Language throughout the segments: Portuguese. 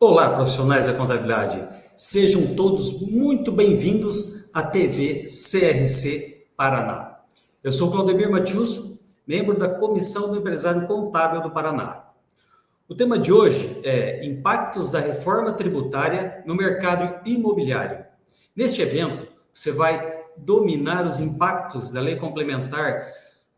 Olá, profissionais da contabilidade. Sejam todos muito bem-vindos à TV CRC Paraná. Eu sou Claudemir Matius, membro da Comissão do Empresário Contábil do Paraná. O tema de hoje é Impactos da Reforma Tributária no Mercado Imobiliário. Neste evento, você vai dominar os impactos da Lei Complementar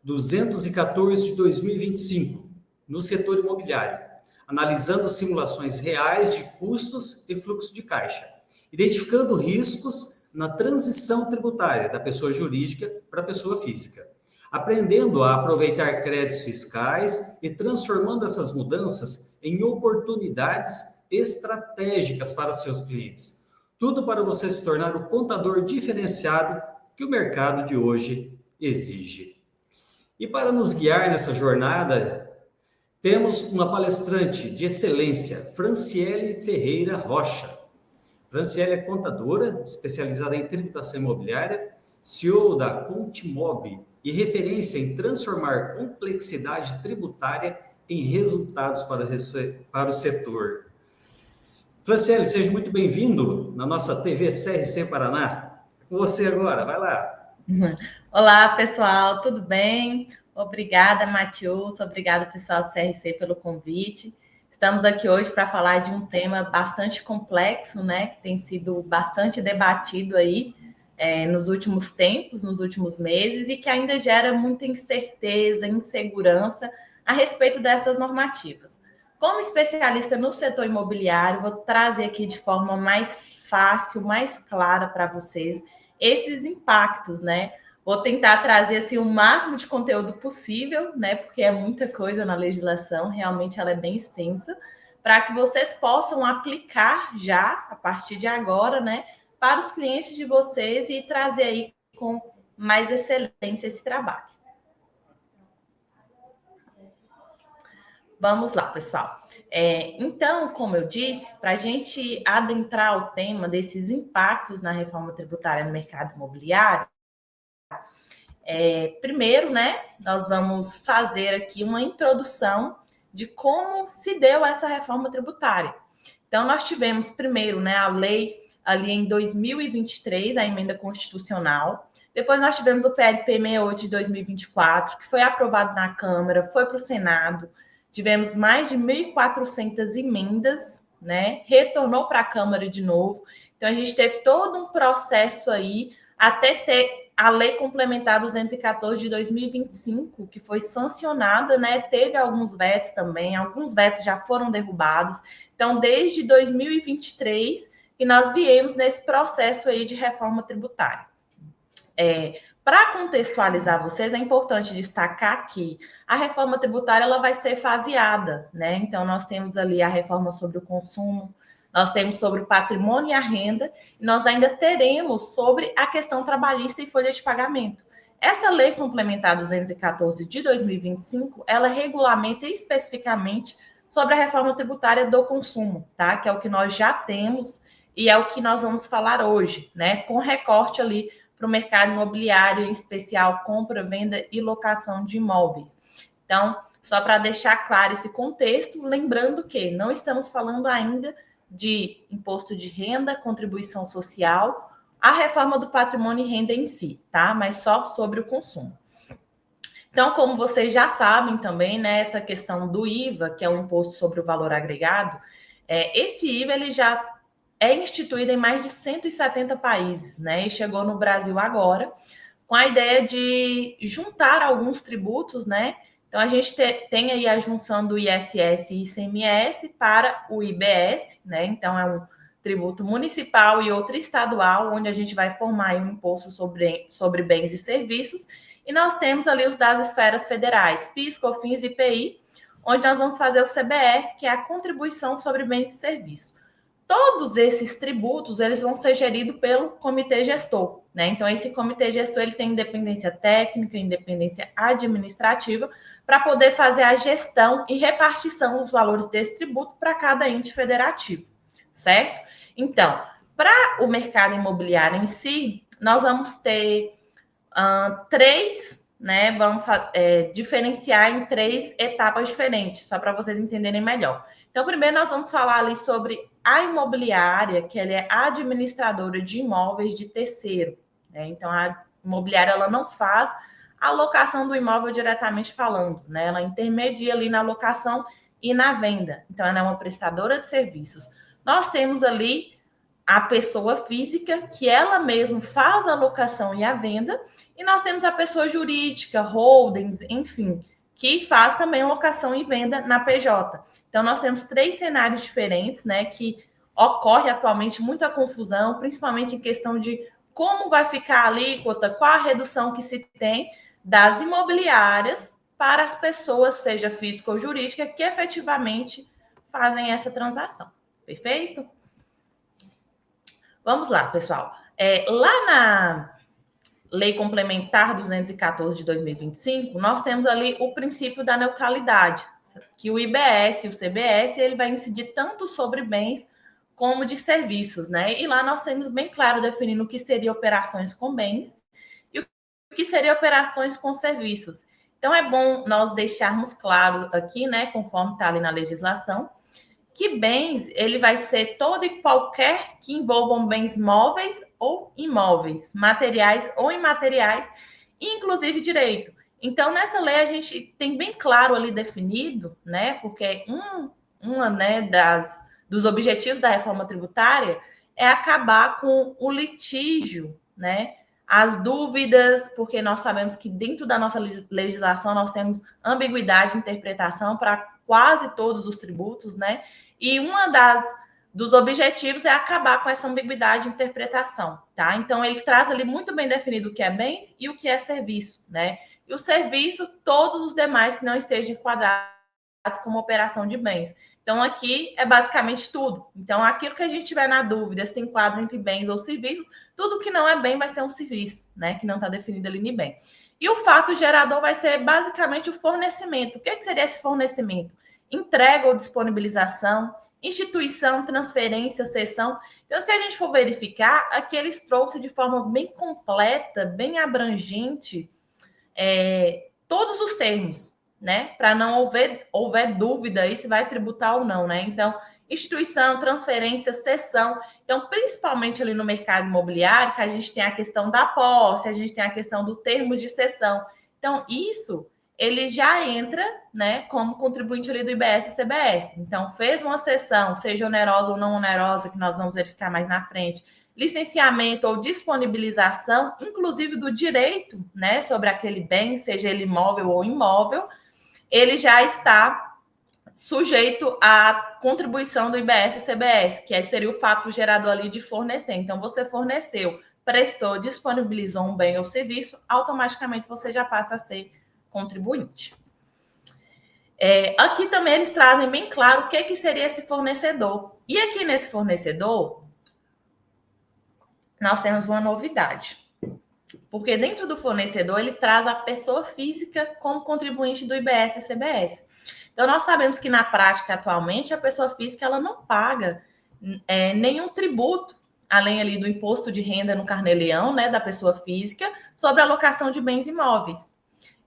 214 de 2025 no setor imobiliário, analisando simulações reais de custos e fluxo de caixa, identificando riscos na transição tributária da pessoa jurídica para a pessoa física, aprendendo a aproveitar créditos fiscais e transformando essas mudanças em oportunidades estratégicas para seus clientes. Tudo para você se tornar o contador diferenciado que o mercado de hoje exige. E para nos guiar nessa jornada, temos uma palestrante de excelência, Franciele Ferreira Rocha. Franciele é contadora, especializada em tributação imobiliária, CEO da Contimob e referência em transformar complexidade tributária em resultados para o setor. Franciele, seja muito bem-vindo na nossa TV CRC Paraná. É com você agora, vai lá. Olá, pessoal, tudo bem? Obrigada, Matheus, obrigada, pessoal do CRC, pelo convite. Estamos aqui hoje para falar de um tema bastante complexo, né, que tem sido bastante debatido aí nos últimos tempos, nos últimos meses, e que ainda gera muita incerteza, insegurança a respeito dessas normativas. Como especialista no setor imobiliário, vou trazer aqui de forma mais fácil, mais clara para vocês esses impactos, né? Vou tentar trazer assim, o máximo de conteúdo possível, né? Porque é muita coisa na legislação, realmente ela é bem extensa, para que vocês possam aplicar já, a partir de agora, né? Para os clientes de vocês e trazer aí com mais excelência esse trabalho. Vamos lá, pessoal. Então, como eu disse, para a gente adentrar o tema desses impactos na reforma tributária no mercado imobiliário, primeiro, né, nós vamos fazer aqui uma introdução de como se deu essa reforma tributária. Então, nós tivemos primeiro, né, a lei ali em 2023, a emenda constitucional. Depois nós tivemos o PLP 68 de 2024, que foi aprovado na Câmara, foi para o Senado. Tivemos mais de 1.400 emendas, né? Retornou para a Câmara de novo. Então, a gente teve todo um processo aí até ter a Lei Complementar 214 de 2025, que foi sancionada, né? Teve alguns vetos também, alguns vetos já foram derrubados. Então, desde 2023, que nós viemos nesse processo aí de reforma tributária. Para contextualizar vocês, é importante destacar que a reforma tributária ela vai ser faseada, né? Então, nós temos ali a reforma sobre o consumo, nós temos sobre o patrimônio e a renda, e nós ainda teremos sobre a questão trabalhista e folha de pagamento. Essa lei complementar 214 de 2025, ela regulamenta especificamente sobre a reforma tributária do consumo, tá? Que é o que nós já temos e é o que nós vamos falar hoje, né? Com recorte ali para o mercado imobiliário, em especial compra, venda e locação de imóveis. Então, só para deixar claro esse contexto, lembrando que não estamos falando ainda de imposto de renda, contribuição social, a reforma do patrimônio e renda em si, tá? Mas só sobre o consumo. Então, como vocês já sabem também, né, essa questão do IVA, que é o imposto sobre o valor agregado, esse IVA ele já é instituído em mais de 170 países, né? E chegou no Brasil agora, com a ideia de juntar alguns tributos, né? Então, a gente tem aí a junção do ISS e ICMS para o IBS, né? Então, é um tributo municipal e outro estadual, onde a gente vai formar um imposto sobre bens e serviços. E nós temos ali os das esferas federais, PIS, COFINS e IPI, onde nós vamos fazer o CBS, que é a contribuição sobre bens e serviços. Todos esses tributos, eles vão ser geridos pelo comitê gestor, né? Então, esse comitê gestor, ele tem independência técnica, independência administrativa, para poder fazer a gestão e repartição dos valores desse tributo para cada ente federativo, certo? Então, para o mercado imobiliário em si, nós vamos ter três, né? Vamos diferenciar em três etapas diferentes, só para vocês entenderem melhor. Então, primeiro nós vamos falar ali sobre a imobiliária, que ela é administradora de imóveis de terceiro, né? Então, a imobiliária ela não faz a locação do imóvel diretamente falando, né? Ela intermedia ali na locação e na venda. Então, ela é uma prestadora de serviços. Nós temos ali a pessoa física, que ela mesma faz a locação e a venda, e nós temos a pessoa jurídica, holdings, enfim, que faz também locação e venda na PJ. Então, nós temos 3 cenários diferentes, né, que ocorre atualmente muita confusão, principalmente em questão de como vai ficar a alíquota, qual a redução que se tem das imobiliárias para as pessoas, seja física ou jurídica, que efetivamente fazem essa transação. Perfeito? Vamos lá, pessoal. Lá na Lei Complementar 214 de 2025, nós temos ali o princípio da neutralidade, que o IBS e o CBS ele vai incidir tanto sobre bens como de serviços, né? E lá nós temos bem claro definindo o que seria operações com bens e o que seria operações com serviços. Então é bom nós deixarmos claro aqui, né, conforme está ali na legislação, que bens ele vai ser todo e qualquer que envolvam bens móveis ou imóveis, materiais ou imateriais, inclusive direito. Então, nessa lei a gente tem bem claro ali definido, né? Porque uma né, dos objetivos da reforma tributária é acabar com o litígio, né? As dúvidas, porque nós sabemos que dentro da nossa legislação nós temos ambiguidade de interpretação para quase todos os tributos, né? E dos objetivos é acabar com essa ambiguidade de interpretação, tá? Então, ele traz ali muito bem definido o que é bens e o que é serviço, né? E o serviço, todos os demais que não estejam enquadrados como operação de bens. Então, aqui é basicamente tudo. Então, aquilo que a gente tiver na dúvida, se enquadra entre bens ou serviços, tudo que não é bem vai ser um serviço, né? Que não está definido ali nem bem. E o fato gerador vai ser basicamente o fornecimento. O que seria esse fornecimento? Entrega ou disponibilização, instituição, transferência, cessão. Então, se a gente for verificar, aqui eles trouxeram de forma bem completa, bem abrangente, todos os termos, né? Para não houver dúvida aí se vai tributar ou não, né? Então, instituição, transferência, cessão. Então, principalmente ali no mercado imobiliário, que a gente tem a questão da posse, a gente tem a questão do termo de cessão. Então, isso ele já entra, né, como contribuinte ali do IBS e CBS. Então, fez uma cessão, seja onerosa ou não onerosa, que nós vamos verificar mais na frente, licenciamento ou disponibilização, inclusive do direito, né, sobre aquele bem, seja ele imóvel ou imóvel, ele já está sujeito à contribuição do IBS e CBS, que seria o fato gerador ali de fornecer. Então, você forneceu, prestou, disponibilizou um bem ou serviço, automaticamente você já passa a ser contribuinte. Aqui também eles trazem bem claro o que seria esse fornecedor. E aqui nesse fornecedor, nós temos uma novidade. Porque dentro do fornecedor, ele traz a pessoa física como contribuinte do IBS e CBS. Então, nós sabemos que na prática, atualmente, a pessoa física ela não paga nenhum tributo, além ali do imposto de renda no carnê-leão, né, da pessoa física, sobre a alocação de bens imóveis.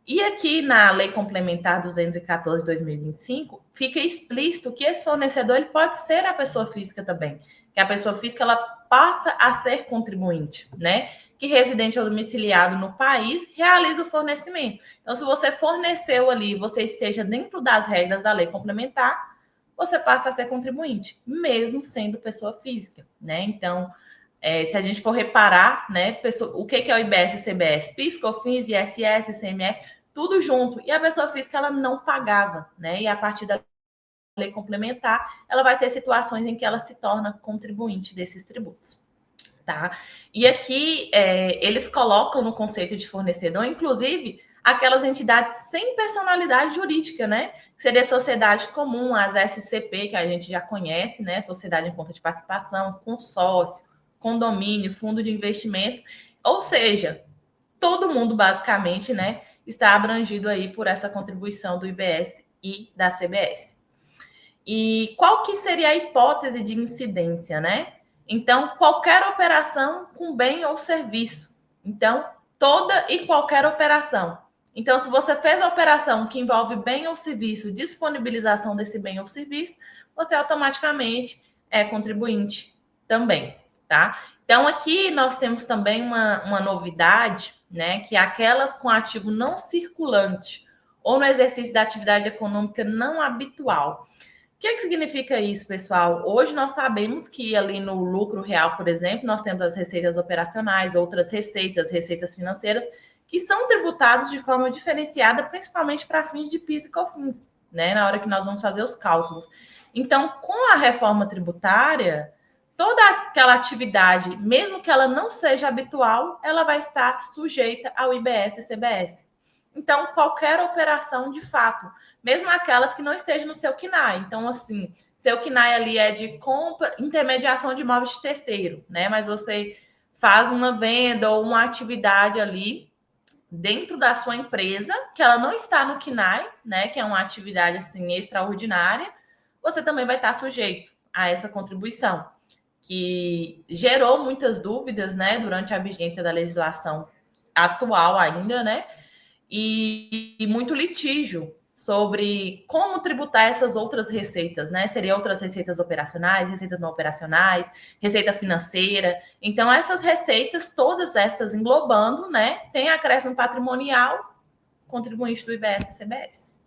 E aqui na Lei Complementar 214 de 2025, fica explícito que esse fornecedor ele pode ser a pessoa física também. Que a pessoa física ela passa a ser contribuinte, né? Que residente ou domiciliado no país realiza o fornecimento. Então, se você forneceu ali, você esteja dentro das regras da Lei Complementar, você passa a ser contribuinte, mesmo sendo pessoa física, né? Então, se a gente for reparar, né, o que é o IBS e CBS? PIS, COFINS, ISS, ICMS, tudo junto. E a pessoa física, ela não pagava, né? E a partir da lei complementar, ela vai ter situações em que ela se torna contribuinte desses tributos, tá? E aqui, eles colocam no conceito de fornecedor, inclusive, aquelas entidades sem personalidade jurídica, né? Que seria sociedade comum, as SCP, que a gente já conhece, né? Sociedade em conta de participação, consórcio, condomínio, fundo de investimento, ou seja, todo mundo basicamente, né, está abrangido aí por essa contribuição do IBS e da CBS. E qual que seria a hipótese de incidência, né? Então, qualquer operação com bem ou serviço. Então, toda e qualquer operação. Então, se você fez a operação que envolve bem ou serviço, disponibilização desse bem ou serviço, você automaticamente é contribuinte também, tá? Então, aqui nós temos também uma novidade, né? Que é aquelas com ativo não circulante ou no exercício da atividade econômica não habitual. O que significa isso, pessoal? Hoje nós sabemos que ali no lucro real, por exemplo, nós temos as receitas operacionais, outras receitas financeiras, que são tributadas de forma diferenciada, principalmente para fins de PIS e COFINS, né? Na hora que nós vamos fazer os cálculos. Então, com a reforma tributária, toda aquela atividade, mesmo que ela não seja habitual, ela vai estar sujeita ao IBS e CBS. Então, qualquer operação de fato, mesmo aquelas que não estejam no seu CNAE. Então, assim, seu CNAE ali é de compra, intermediação de imóveis de terceiro, né? Mas você faz uma venda ou uma atividade ali dentro da sua empresa, que ela não está no CNAE, né? Que é uma atividade, assim, extraordinária, você também vai estar sujeito a essa contribuição, que gerou muitas dúvidas, né? Durante a vigência da legislação atual ainda, né? E muito litígio sobre como tributar essas outras receitas, né? Seriam outras receitas operacionais, receitas não operacionais, receita financeira. Então, essas receitas, todas estas englobando, né? Tem acréscimo patrimonial, contribuinte do IBS e CBS.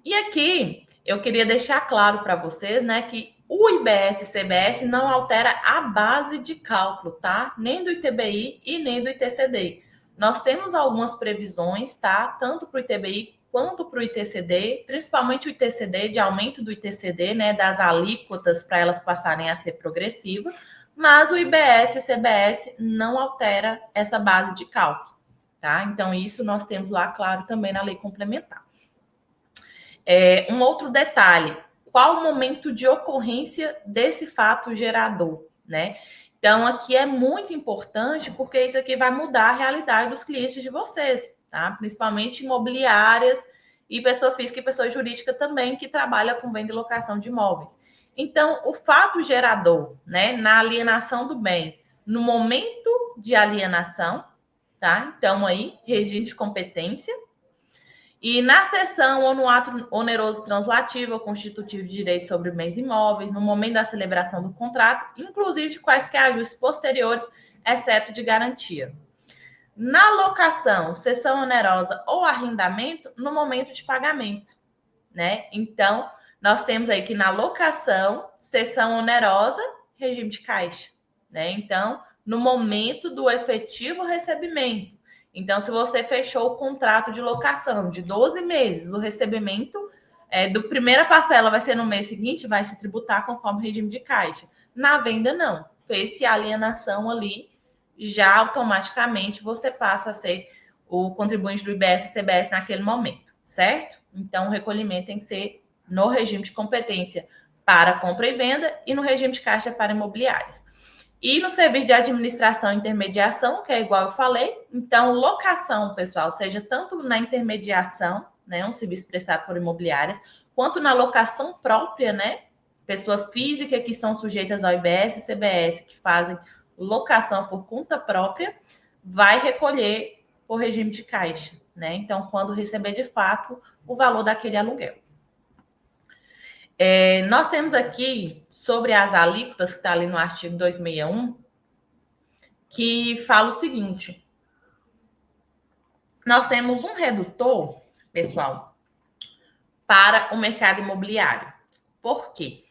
E aqui, eu queria deixar claro para vocês, né, que o IBS e CBS não altera a base de cálculo, tá? Nem do ITBI e nem do ITCD. Nós temos algumas previsões, tá? Tanto para o ITBI quanto para o ITCD, principalmente o ITCD, de aumento do ITCD, né? Das alíquotas para elas passarem a ser progressivas, mas o IBS e CBS não altera essa base de cálculo, tá? Então, isso nós temos lá, claro, também na lei complementar. Um outro detalhe, qual o momento de ocorrência desse fato gerador, né? Então, aqui é muito importante, porque isso aqui vai mudar a realidade dos clientes de vocês, tá? Principalmente imobiliárias e pessoa física e pessoa jurídica também, que trabalha com venda e locação de imóveis. Então, o fato gerador, né, na alienação do bem, no momento de alienação, tá? Então, aí, regime de competência. E na cessão ou no ato oneroso translativo ou constitutivo de direito sobre bens imóveis, no momento da celebração do contrato, inclusive de quaisquer ajustes posteriores, exceto de garantia. Na locação, cessão onerosa ou arrendamento, no momento de pagamento, né? Então, nós temos aí que na locação, cessão onerosa, regime de caixa, né? Então, no momento do efetivo recebimento. Então, se você fechou o contrato de locação de 12 meses, o recebimento do primeira parcela vai ser no mês seguinte, vai se tributar conforme o regime de caixa. Na venda, não. Fez-se a alienação ali, já automaticamente você passa a ser o contribuinte do IBS e CBS naquele momento, certo? Então, o recolhimento tem que ser no regime de competência para compra e venda e no regime de caixa para imobiliárias. E no serviço de administração e intermediação, que é igual eu falei, então locação, pessoal, seja tanto na intermediação, né, um serviço prestado por imobiliárias, quanto na locação própria, né, pessoa física que estão sujeitas ao IBS e CBS, que fazem locação por conta própria, vai recolher por regime de caixa, né? Então, quando receber de fato o valor daquele aluguel. Nós temos aqui, sobre as alíquotas, que está ali no artigo 261, que fala o seguinte: nós temos um redutor, pessoal, para o mercado imobiliário. Por quê?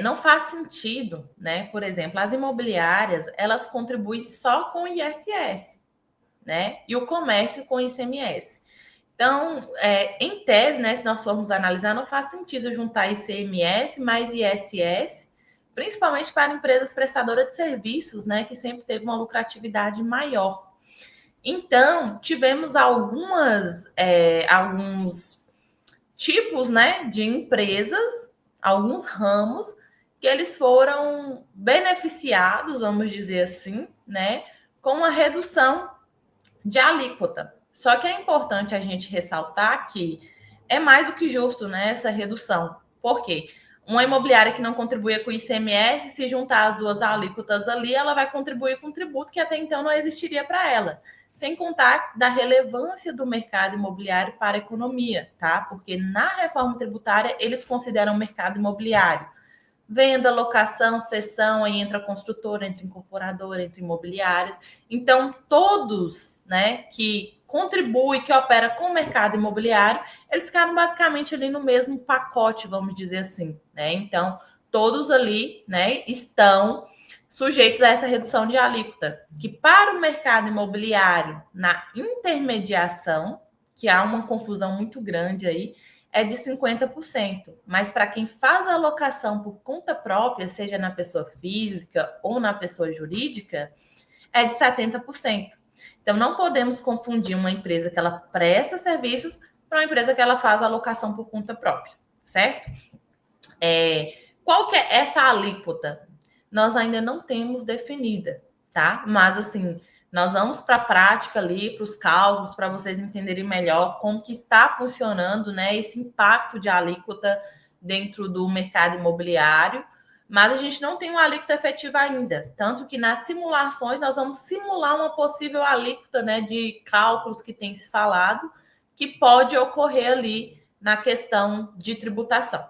Não faz sentido, né? Por exemplo, as imobiliárias, elas contribuem só com o ISS, né? E o comércio com o ICMS. Então, em tese, né, se nós formos analisar, não faz sentido juntar ICMS mais ISS, principalmente para empresas prestadoras de serviços, né, que sempre teve uma lucratividade maior. Então, tivemos alguns tipos, né, de empresas, alguns ramos, que eles foram beneficiados, vamos dizer assim, né, com uma redução de alíquota. Só que é importante a gente ressaltar que é mais do que justo, né, essa redução. Por quê? uma imobiliária que não contribuía com o ICMS, se juntar as duas alíquotas ali, ela vai contribuir com um tributo que até então não existiria para ela. Sem contar da relevância do mercado imobiliário para a economia, tá? Porque na reforma tributária eles consideram o mercado imobiliário venda, locação, cessão, aí entra construtora, entra incorporadora, entra imobiliárias. Então, todos, né, que contribuem, que opera com o mercado imobiliário, eles ficaram basicamente ali no mesmo pacote, vamos dizer assim, né? Então, todos ali, né, estão sujeitos a essa redução de alíquota, que para o mercado imobiliário, na intermediação, que há uma confusão muito grande aí, é de 50%. Mas para quem faz a alocação por conta própria, seja na pessoa física ou na pessoa jurídica, é de 70%. Então, não podemos confundir uma empresa que ela presta serviços para uma empresa que ela faz a alocação por conta própria, certo? Qual que é essa alíquota? Nós ainda não temos definida, tá? Mas, assim, nós vamos para a prática ali, para os cálculos, para vocês entenderem melhor como que está funcionando, né, esse impacto de alíquota dentro do mercado imobiliário, mas a gente não tem uma alíquota efetiva ainda, tanto que nas simulações nós vamos simular uma possível alíquota, né, de cálculos que tem se falado, que pode ocorrer ali na questão de tributação.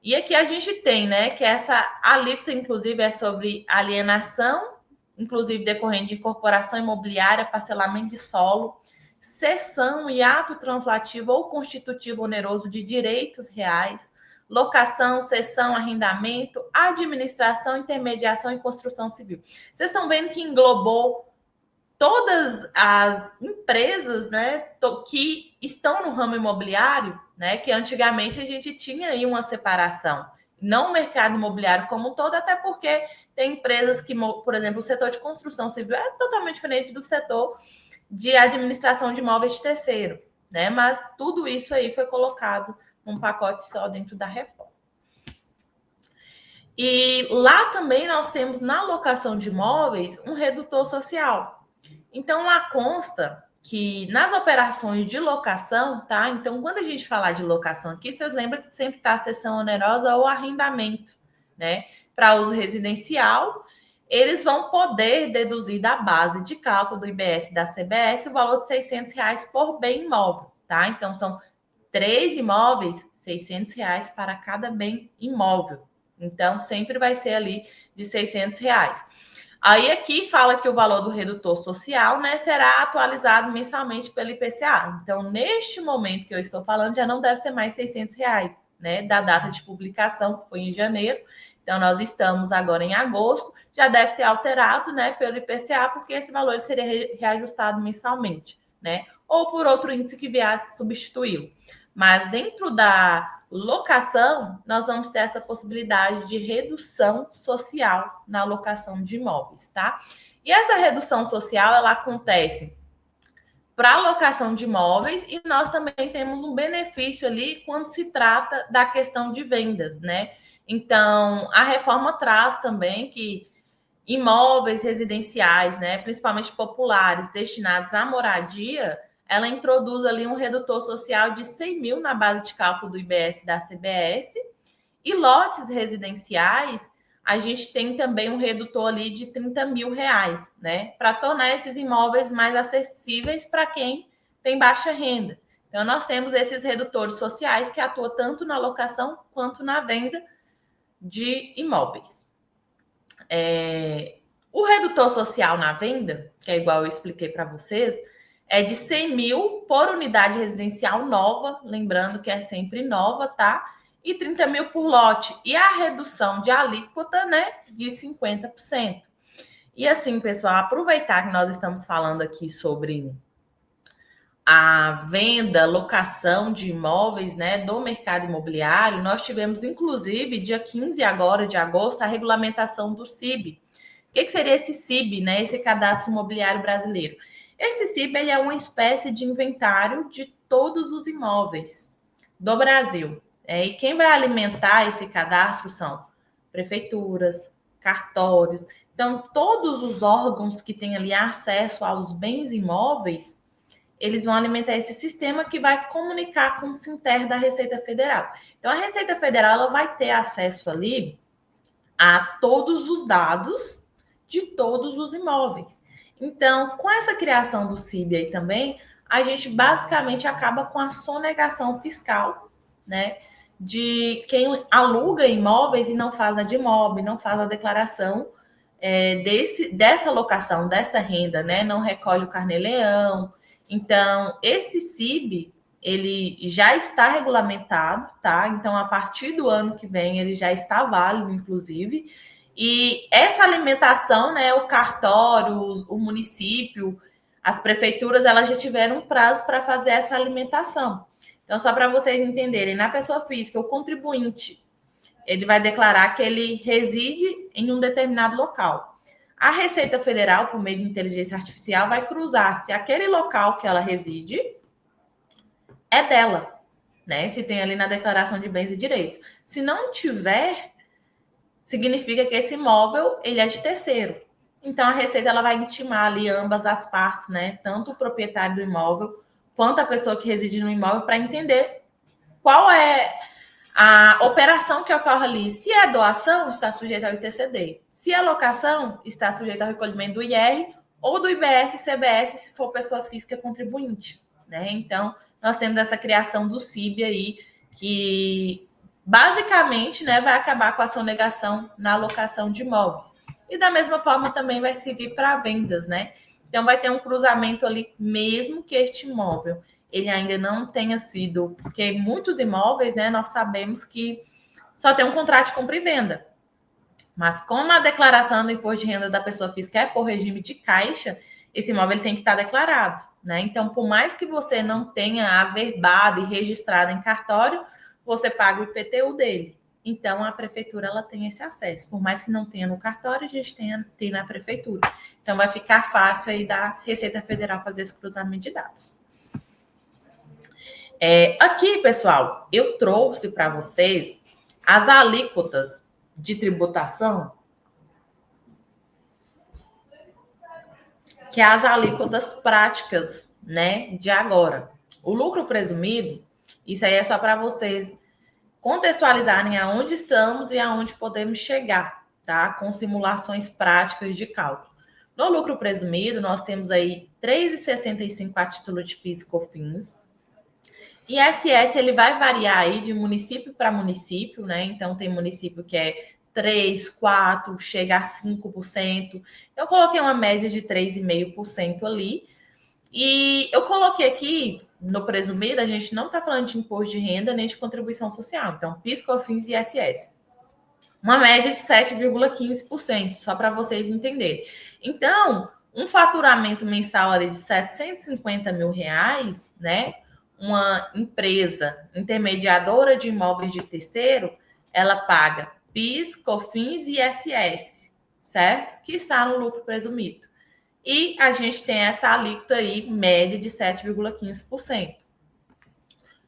E aqui a gente tem, né, que essa alíquota, inclusive, é sobre alienação, inclusive decorrente de incorporação imobiliária, parcelamento de solo, cessão e ato translativo ou constitutivo oneroso de direitos reais, locação, cessão, arrendamento, administração, intermediação e construção civil. Vocês estão vendo que englobou todas as empresas, né, que estão no ramo imobiliário, né, que antigamente a gente tinha aí uma separação, não o mercado imobiliário como um todo, até porque tem empresas que, por exemplo, o setor de construção civil é totalmente diferente do setor de administração de imóveis de terceiro, né, mas tudo isso aí foi colocado num pacote só dentro da reforma. E lá também nós temos na locação de imóveis um redutor social. Então, lá consta que nas operações de locação, tá? Então, quando a gente falar de locação aqui, vocês lembram que sempre está a cessão onerosa ou arrendamento, né? Para uso residencial, eles vão poder deduzir da base de cálculo do IBS e da CBS o valor de R$600 por bem imóvel, tá? Então, são 3 imóveis, R$600 para cada bem imóvel. Então, sempre vai ser ali de R$600. Aí aqui fala que o valor do redutor social, né, será atualizado mensalmente pelo IPCA. Então, neste momento que eu estou falando, já não deve ser mais R$600, né, da data de publicação, que foi em janeiro. Então, nós estamos agora em agosto, já deve ter alterado, né, pelo IPCA, porque esse valor seria reajustado mensalmente, né, ou por outro índice que viesse substituí-lo. Mas dentro da locação, nós vamos ter essa possibilidade de redução social na locação de imóveis, tá? E essa redução social, ela acontece para a locação de imóveis e nós também temos um benefício ali quando se trata da questão de vendas, né? Então, a reforma traz também que imóveis residenciais, né, principalmente populares, destinados à moradia, ela introduz ali um redutor social de 100 mil na base de cálculo do IBS e da CBS. E lotes residenciais, a gente tem também um redutor ali de R$30.000, né? Para tornar esses imóveis mais acessíveis para quem tem baixa renda. Então, nós temos esses redutores sociais que atuam tanto na locação quanto na venda de imóveis. O redutor social na venda, que é igual eu expliquei para vocês, é de 100 mil por unidade residencial nova, lembrando que é sempre nova, tá? E 30 mil por lote. E a redução de alíquota, né, de 50%. E assim, pessoal, aproveitar que nós estamos falando aqui sobre a venda, locação de imóveis, né, do mercado imobiliário, nós tivemos, inclusive, dia 15 agora de agosto, a regulamentação do CIB. O que seria esse CIB, né, esse Cadastro Imobiliário Brasileiro? Esse CIB ele é uma espécie de inventário de todos os imóveis do Brasil. E quem vai alimentar esse cadastro são prefeituras, cartórios. Então, todos os órgãos que têm ali acesso aos bens imóveis, eles vão alimentar esse sistema que vai comunicar com o Sinter da Receita Federal. Então, a Receita Federal ela vai ter acesso ali a todos os dados de todos os imóveis. Então, com essa criação do CIB aí também, a gente basicamente acaba com a sonegação fiscal, né? De quem aluga imóveis e não faz a DIMOB, não faz a declaração dessa locação, dessa renda, né? Não recolhe o carnê-leão. Então, esse CIB, ele já está regulamentado, tá? Então, a partir do ano que vem, ele já está válido, inclusive. E essa alimentação, né? O cartório, o município, as prefeituras, elas já tiveram um prazo para fazer essa alimentação. Então, só para vocês entenderem, na pessoa física, o contribuinte, ele vai declarar que ele reside em um determinado local. A Receita Federal, por meio de inteligência artificial, vai cruzar se aquele local que ela reside é dela, né? Se tem ali na declaração de bens e direitos. Se não tiver, significa que esse imóvel ele é de terceiro. Então, a Receita ela vai intimar ali ambas as partes, né? Tanto o proprietário do imóvel quanto a pessoa que reside no imóvel para entender qual é a operação que ocorre ali. Se é doação, está sujeito ao ITCD. Se é locação, está sujeito ao recolhimento do IR ou do IBS e CBS, se for pessoa física contribuinte, né? Então, nós temos essa criação do CIB aí, que basicamente, né, vai acabar com a sonegação na alocação de imóveis. E da mesma forma também vai servir para vendas, né? Então, vai ter um cruzamento ali, mesmo que este imóvel ele ainda não tenha sido, porque muitos imóveis, né, nós sabemos que só tem um contrato de compra e venda. Mas como a declaração do imposto de renda da pessoa física é por regime de caixa, esse imóvel tem que estar declarado, né? Então, por mais que você não tenha averbado e registrado em cartório, você paga o IPTU dele. Então, a prefeitura ela tem esse acesso. Por mais que não tenha no cartório, a gente tem na prefeitura. Então, vai ficar fácil aí da Receita Federal fazer esse cruzamento de dados. Aqui, pessoal, eu trouxe para vocês as alíquotas de tributação, que é as alíquotas práticas, né, de agora. O lucro presumido, isso aí é só para vocês contextualizarem aonde estamos e aonde podemos chegar, tá? Com simulações práticas de cálculo. No lucro presumido, nós temos aí 3,65 a título de PIS e COFINS. ISS, ele vai variar aí de município para município, né? Então, tem município que é 3, 4, chega a 5%. Eu coloquei uma média de 3,5% ali. E eu coloquei aqui, no presumido, a gente não está falando de imposto de renda nem de contribuição social. Então, PIS, COFINS e ISS. Uma média de 7,15%, só para vocês entenderem. Então, um faturamento mensal ali de 750 mil reais, né? Uma empresa intermediadora de imóveis de terceiro, ela paga PIS, COFINS e ISS, certo? Que está no lucro presumido. E a gente tem essa alíquota aí, média de 7,15%.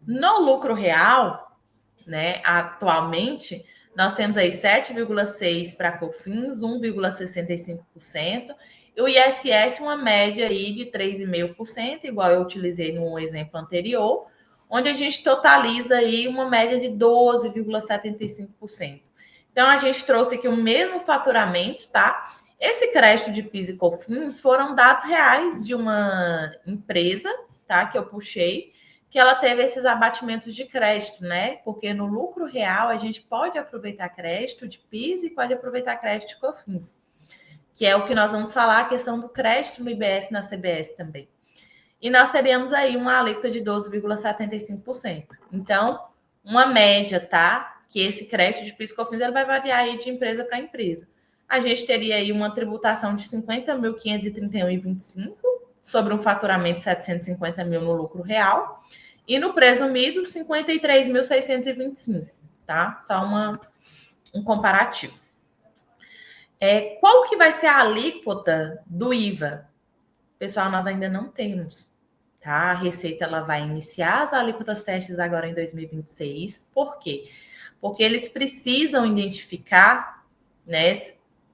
No lucro real, né, atualmente, nós temos aí 7,6% para COFINS, 1,65%, e o ISS uma média aí de 3,5%, igual eu utilizei no exemplo anterior, onde a gente totaliza aí uma média de 12,75%. Então, a gente trouxe aqui o mesmo faturamento, tá? Esse crédito de PIS e COFINS foram dados reais de uma empresa, tá? Que eu puxei, que ela teve esses abatimentos de crédito, né? Porque no lucro real a gente pode aproveitar crédito de PIS e pode aproveitar crédito de COFINS, que é o que nós vamos falar, a questão do crédito no IBS e na CBS também. E nós teríamos aí uma alíquota de 12,75%. Então, uma média, tá? Que esse crédito de PIS e COFINS ele vai variar aí de empresa para empresa. A gente teria aí uma tributação de 50.531,25 sobre um faturamento de 750 mil no lucro real. E no presumido, 53.625, tá? Só um comparativo. Qual que vai ser a alíquota do IVA? Pessoal, nós ainda não temos, tá? A Receita ela vai iniciar as alíquotas testes agora em 2026. Por quê? Porque eles precisam identificar, né,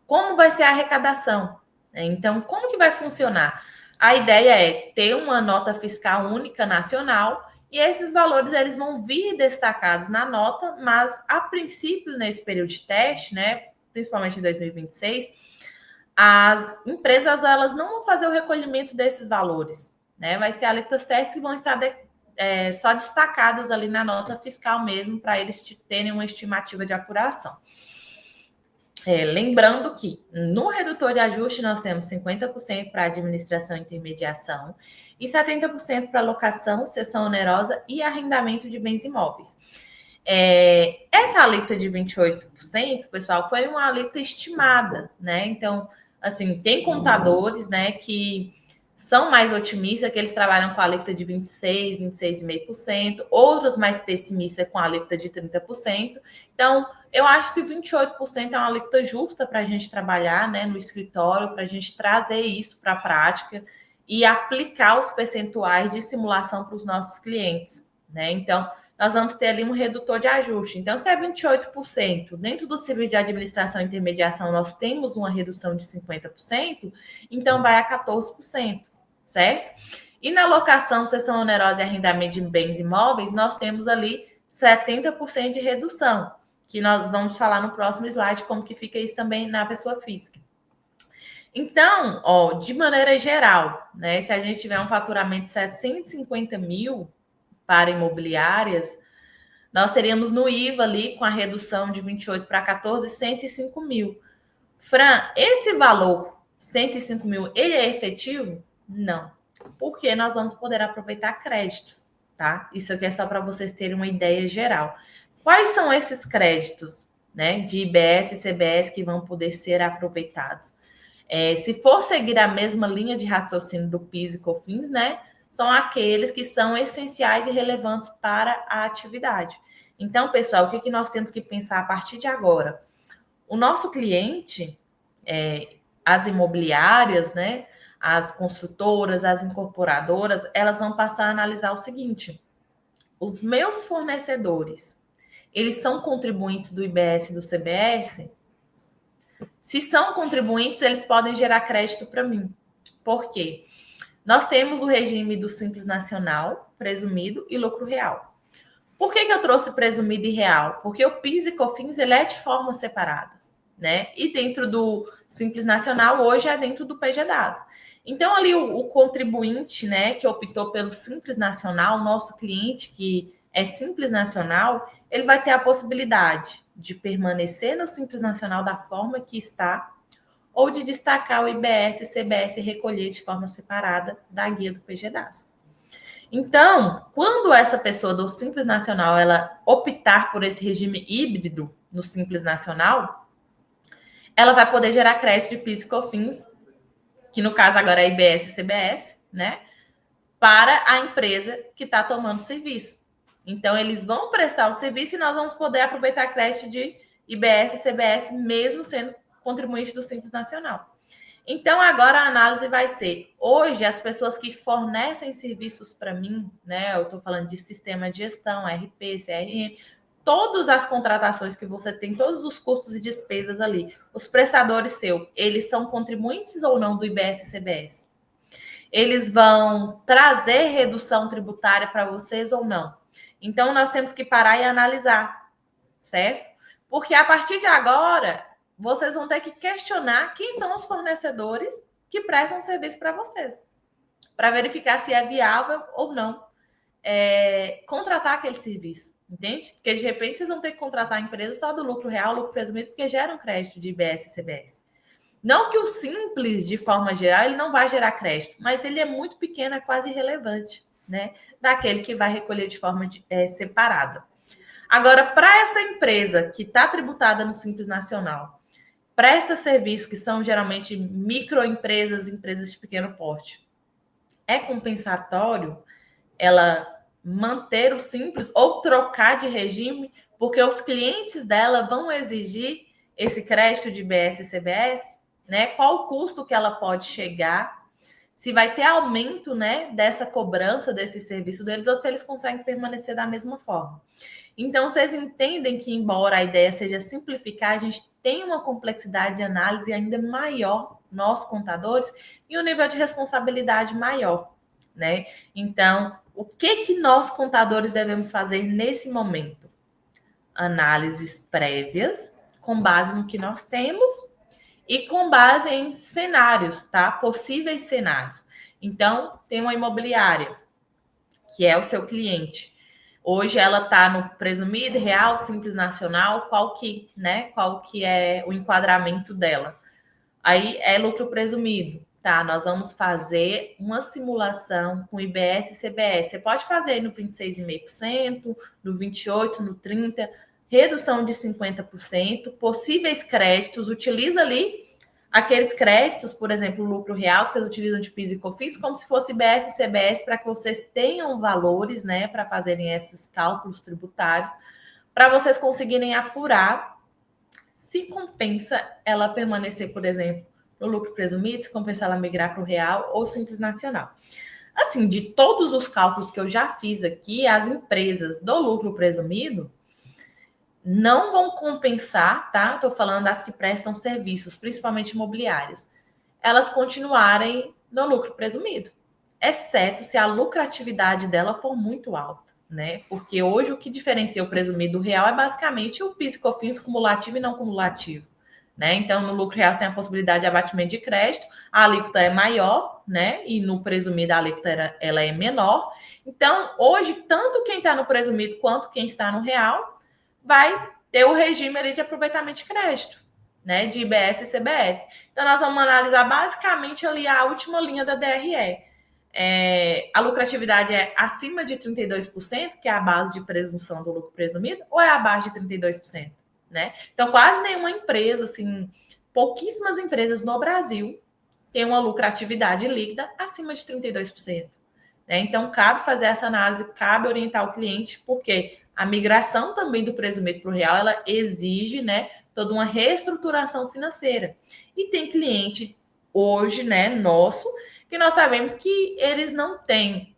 como vai ser a arrecadação. Né? Então, como que vai funcionar? A ideia é ter uma nota fiscal única nacional e esses valores eles vão vir destacados na nota, mas a princípio, nesse período de teste, né, principalmente em 2026, as empresas elas não vão fazer o recolhimento desses valores, né? Vai ser alíquotas testes que vão estar só destacadas ali na nota fiscal mesmo, para eles terem uma estimativa de apuração. Lembrando que no redutor de ajuste nós temos 50% para administração e intermediação e 70% para locação, cessão onerosa e arrendamento de bens imóveis. Essa alíquota de 28%, pessoal, foi uma alíquota estimada, né? Então, assim, tem contadores, né, que são mais otimistas, que eles trabalham com a alíquota de 26, 26,5%, outros mais pessimistas com a alíquota de 30%. Então, eu acho que 28% é uma alíquota justa para a gente trabalhar, né, no escritório, para a gente trazer isso para a prática e aplicar os percentuais de simulação para os nossos clientes, né? Então, nós vamos ter ali um redutor de ajuste. Então, se é 28%, dentro do serviço de administração e intermediação, nós temos uma redução de 50%, então vai a 14%, certo? E na locação, cessão onerosa e arrendamento de bens imóveis, nós temos ali 70% de redução, que nós vamos falar no próximo slide como que fica isso também na pessoa física. Então, de maneira geral, né, se a gente tiver um faturamento de 750 mil para imobiliárias, nós teríamos no IVA ali, com a redução de 28 para 14, 105 mil. Fran, esse valor, 105 mil, ele é efetivo? Não. Porque nós vamos poder aproveitar créditos, tá? Isso aqui é só para vocês terem uma ideia geral. Quais são esses créditos, né, de IBS e CBS que vão poder ser aproveitados? Se for seguir a mesma linha de raciocínio do PIS e COFINS, né, são aqueles que são essenciais e relevantes para a atividade. Então, pessoal, o que nós temos que pensar a partir de agora? O nosso cliente, as imobiliárias, né, as construtoras, as incorporadoras, elas vão passar a analisar o seguinte: os meus fornecedores, eles são contribuintes do IBS e do CBS? Se são contribuintes, eles podem gerar crédito para mim. Por quê? Nós temos o regime do Simples Nacional, presumido e lucro real. Por que eu trouxe presumido e real? Porque o PIS e COFINS ele é de forma separada, né? E dentro do Simples Nacional, hoje é dentro do PGDAS. Então, ali o contribuinte, né, que optou pelo Simples Nacional, nosso cliente que é Simples Nacional, ele vai ter a possibilidade de permanecer no Simples Nacional da forma que está, ou de destacar o IBS e CBS e recolher de forma separada da guia do PGDAS. Então, quando essa pessoa do Simples Nacional ela optar por esse regime híbrido no Simples Nacional, ela vai poder gerar crédito de PIS e COFINS, que no caso agora é IBS e CBS, né, para a empresa que está tomando serviço. Então, eles vão prestar o serviço e nós vamos poder aproveitar crédito de IBS e CBS, mesmo sendo contribuinte do Simples Nacional. Então, agora a análise vai ser, hoje, as pessoas que fornecem serviços para mim, né, eu estou falando de sistema de gestão, RP, CRM, todas as contratações que você tem, todos os custos e despesas ali, os prestadores seus, eles são contribuintes ou não do IBS e CBS? Eles vão trazer redução tributária para vocês ou não? Então, nós temos que parar e analisar, certo? Porque a partir de agora, vocês vão ter que questionar quem são os fornecedores que prestam serviço para vocês, para verificar se é viável ou não contratar aquele serviço, entende? Porque, de repente, vocês vão ter que contratar a empresa só do lucro real, lucro presumido, porque geram crédito de IBS e CBS. Não que o Simples, de forma geral, ele não vai gerar crédito, mas ele é muito pequeno, é quase irrelevante, né? Daquele que vai recolher de forma separada. Agora, para essa empresa que está tributada no Simples Nacional, presta serviço, que são geralmente microempresas, empresas de pequeno porte, é compensatório ela manter o Simples ou trocar de regime, porque os clientes dela vão exigir esse crédito de IBS e CBS, né? Qual o custo que ela pode chegar, se vai ter aumento, né, dessa cobrança desse serviço deles, ou se eles conseguem permanecer da mesma forma. Então, vocês entendem que, embora a ideia seja simplificar, a gente tem uma complexidade de análise ainda maior nós contadores, e um nível de responsabilidade maior, né? Então, o que nós contadores devemos fazer nesse momento? Análises prévias, com base no que nós temos e com base em cenários, tá? Possíveis cenários. Então, tem uma imobiliária, que é o seu cliente. Hoje ela está no presumido, real, simples, nacional, qual que é o enquadramento dela? Aí é lucro presumido, tá? Nós vamos fazer uma simulação com IBS e CBS. Você pode fazer no 26,5%, no 28%, no 30%, redução de 50%, possíveis créditos, utiliza ali aqueles créditos, por exemplo, o lucro real que vocês utilizam de PIS e COFINS, como se fosse IBS e CBS, para que vocês tenham valores, né, para fazerem esses cálculos tributários, para vocês conseguirem apurar se compensa ela permanecer, por exemplo, no lucro presumido, se compensa ela migrar para o real ou simples nacional. Assim, de todos os cálculos que eu já fiz aqui, as empresas do lucro presumido não vão compensar, tá? Estou falando das que prestam serviços, principalmente imobiliárias, elas continuarem no lucro presumido, exceto se a lucratividade dela for muito alta, né? Porque hoje o que diferencia o presumido do real é basicamente o PIS e COFINS cumulativo e não cumulativo, né? Então, no lucro real você tem a possibilidade de abatimento de crédito, a alíquota é maior, né? E no presumido a alíquota ela é menor. Então, hoje, tanto quem está no presumido quanto quem está no real vai ter o regime ali de aproveitamento de crédito, né, de IBS e CBS. Então, nós vamos analisar basicamente ali a última linha da DRE. A lucratividade é acima de 32%, que é a base de presunção do lucro presumido, ou é abaixo de 32%? Né? Então, quase nenhuma empresa, assim, pouquíssimas empresas no Brasil têm uma lucratividade líquida acima de 32%. Né? Então, cabe fazer essa análise, cabe orientar o cliente, porque a migração também do presumido para o real, ela exige, né, toda uma reestruturação financeira. E tem cliente hoje, né, nosso, que nós sabemos que eles não têm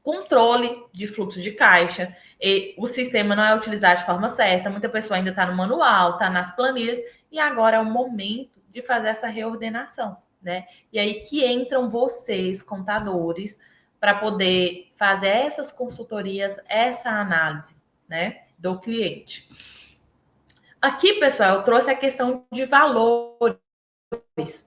controle de fluxo de caixa, e o sistema não é utilizado de forma certa, muita pessoa ainda está no manual, está nas planilhas, e agora é o momento de fazer essa reordenação, né? E aí que entram vocês, contadores, para poder fazer essas consultorias, essa análise, né, do cliente. Aqui, pessoal, eu trouxe a questão de valores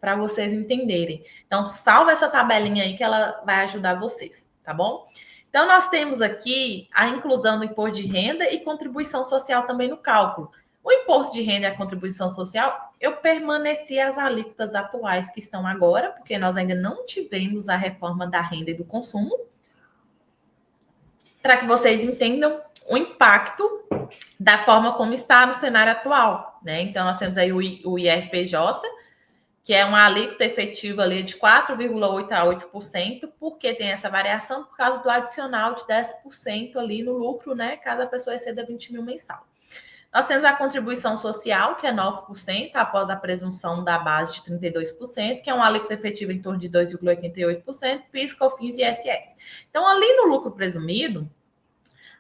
para vocês entenderem. Então, salva essa tabelinha aí que ela vai ajudar vocês, tá bom? Então, nós temos aqui a inclusão do imposto de renda e contribuição social também no cálculo. O imposto de renda e a contribuição social, eu permaneci as alíquotas atuais que estão agora, porque nós ainda não tivemos a reforma da renda e do consumo, para que vocês entendam o impacto da forma como está no cenário atual, né? Então, nós temos aí o IRPJ, que é uma alíquota efetiva ali de 4,8% a 8%, porque tem essa variação por causa do adicional de 10% ali no lucro, né? Caso a pessoa exceda 20 mil mensal. Nós temos a contribuição social, que é 9%, após a presunção da base de 32%, que é uma alíquota efetiva em torno de 2,88%, PIS, COFINS e ISS. Então, ali no lucro presumido,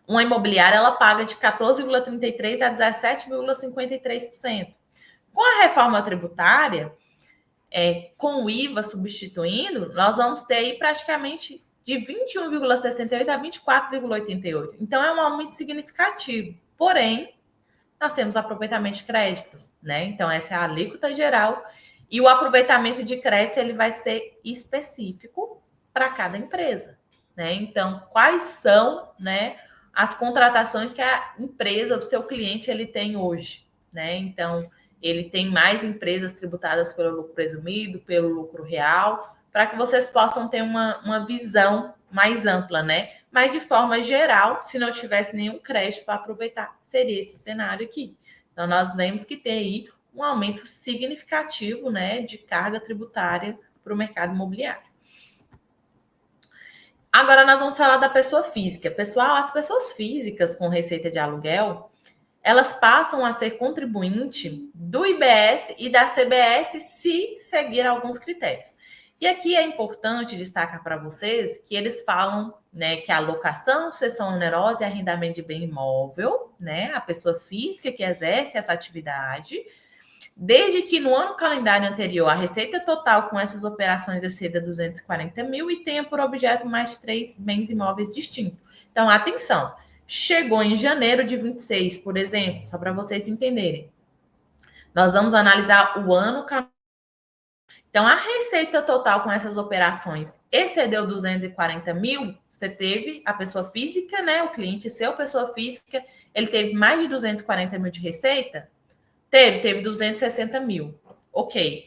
uma imobiliária ela paga de 14,33% a 17,53%. Com a reforma tributária, com o IVA substituindo, nós vamos ter aí praticamente de 21,68% a 24,88%. Então, é um aumento significativo. Porém, nós temos aproveitamento de créditos, né? Então, essa é a alíquota geral. E o aproveitamento de crédito ele vai ser específico para cada empresa, né? Então, quais são, né, as contratações que a empresa, o seu cliente, ele tem hoje, né? Então, ele tem mais empresas tributadas pelo lucro presumido, pelo lucro real, para que vocês possam ter uma visão mais ampla, né? Mas, de forma geral, se não tivesse nenhum crédito para aproveitar, seria esse cenário aqui. Então, nós vemos que tem aí um aumento significativo, né, de carga tributária para o mercado imobiliário. Agora, nós vamos falar da pessoa física. Pessoal, as pessoas físicas com receita de aluguel, elas passam a ser contribuinte do IBS e da CBS se seguir alguns critérios. E aqui é importante destacar para vocês que eles falam, né, que a locação, cessão onerosa e arrendamento de bem imóvel, né, a pessoa física que exerce essa atividade, desde que no ano calendário anterior a receita total com essas operações exceda 240 mil e tenha por objeto mais 3 bens imóveis distintos. Então, atenção, chegou em janeiro de 26, por exemplo, só para vocês entenderem. Nós vamos analisar o ano calendário. Então, a receita total com essas operações excedeu 240 mil, você teve a pessoa física, né? O cliente seu, pessoa física, ele teve mais de 240 mil de receita? Teve 260 mil. Ok.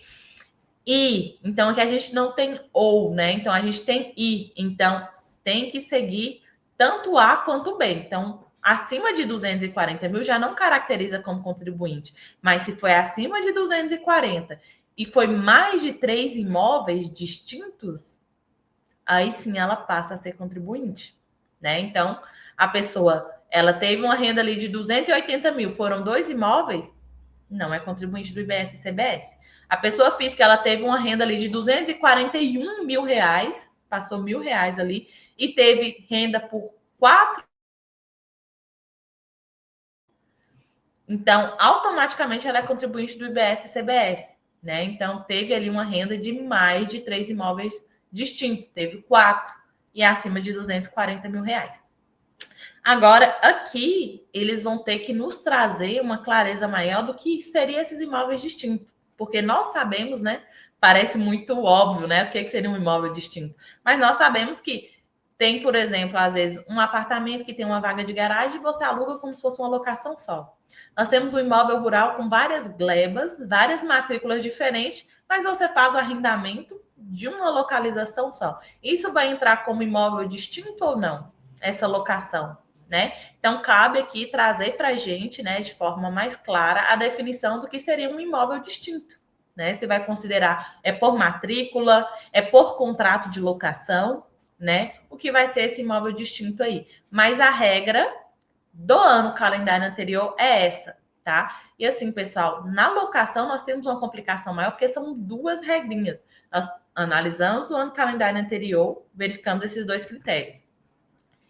E, então, aqui a gente não tem ou, né? Então, a gente tem e. Então, tem que seguir tanto A quanto B. Então, acima de 240 mil já não caracteriza como contribuinte. Mas se foi acima de 240 e foi mais de 3 imóveis distintos, aí sim ela passa a ser contribuinte, né? Então, a pessoa, ela teve uma renda ali de 280 mil, foram 2 imóveis, não é contribuinte do IBS e CBS. A pessoa física, ela teve uma renda ali de 241 mil reais, passou R$ 1.000 ali, e teve renda por 4. Então, automaticamente ela é contribuinte do IBS e CBS, né? Então, teve ali uma renda de mais de 3 imóveis distintos, teve 4 e acima de 240 mil reais. Agora, aqui, eles vão ter que nos trazer uma clareza maior do que seriam esses imóveis distintos. Porque nós sabemos, né? Parece muito óbvio, né? O que seria um imóvel distinto. Mas nós sabemos que tem, por exemplo, às vezes, um apartamento que tem uma vaga de garagem e você aluga como se fosse uma locação só. Nós temos um imóvel rural com várias glebas, várias matrículas diferentes, mas você faz o arrendamento de uma localização só. Isso vai entrar como imóvel distinto ou não? Essa locação, né? Então, cabe aqui trazer para a gente, né, de forma mais clara, a definição do que seria um imóvel distinto, né? Você vai considerar, é por matrícula, é por contrato de locação, né? O que vai ser esse imóvel distinto aí? Mas a regra do ano calendário anterior é essa, tá? E assim, pessoal, na locação nós temos uma complicação maior, porque são 2 regrinhas. Nós analisamos o ano calendário anterior, verificando esses 2 critérios.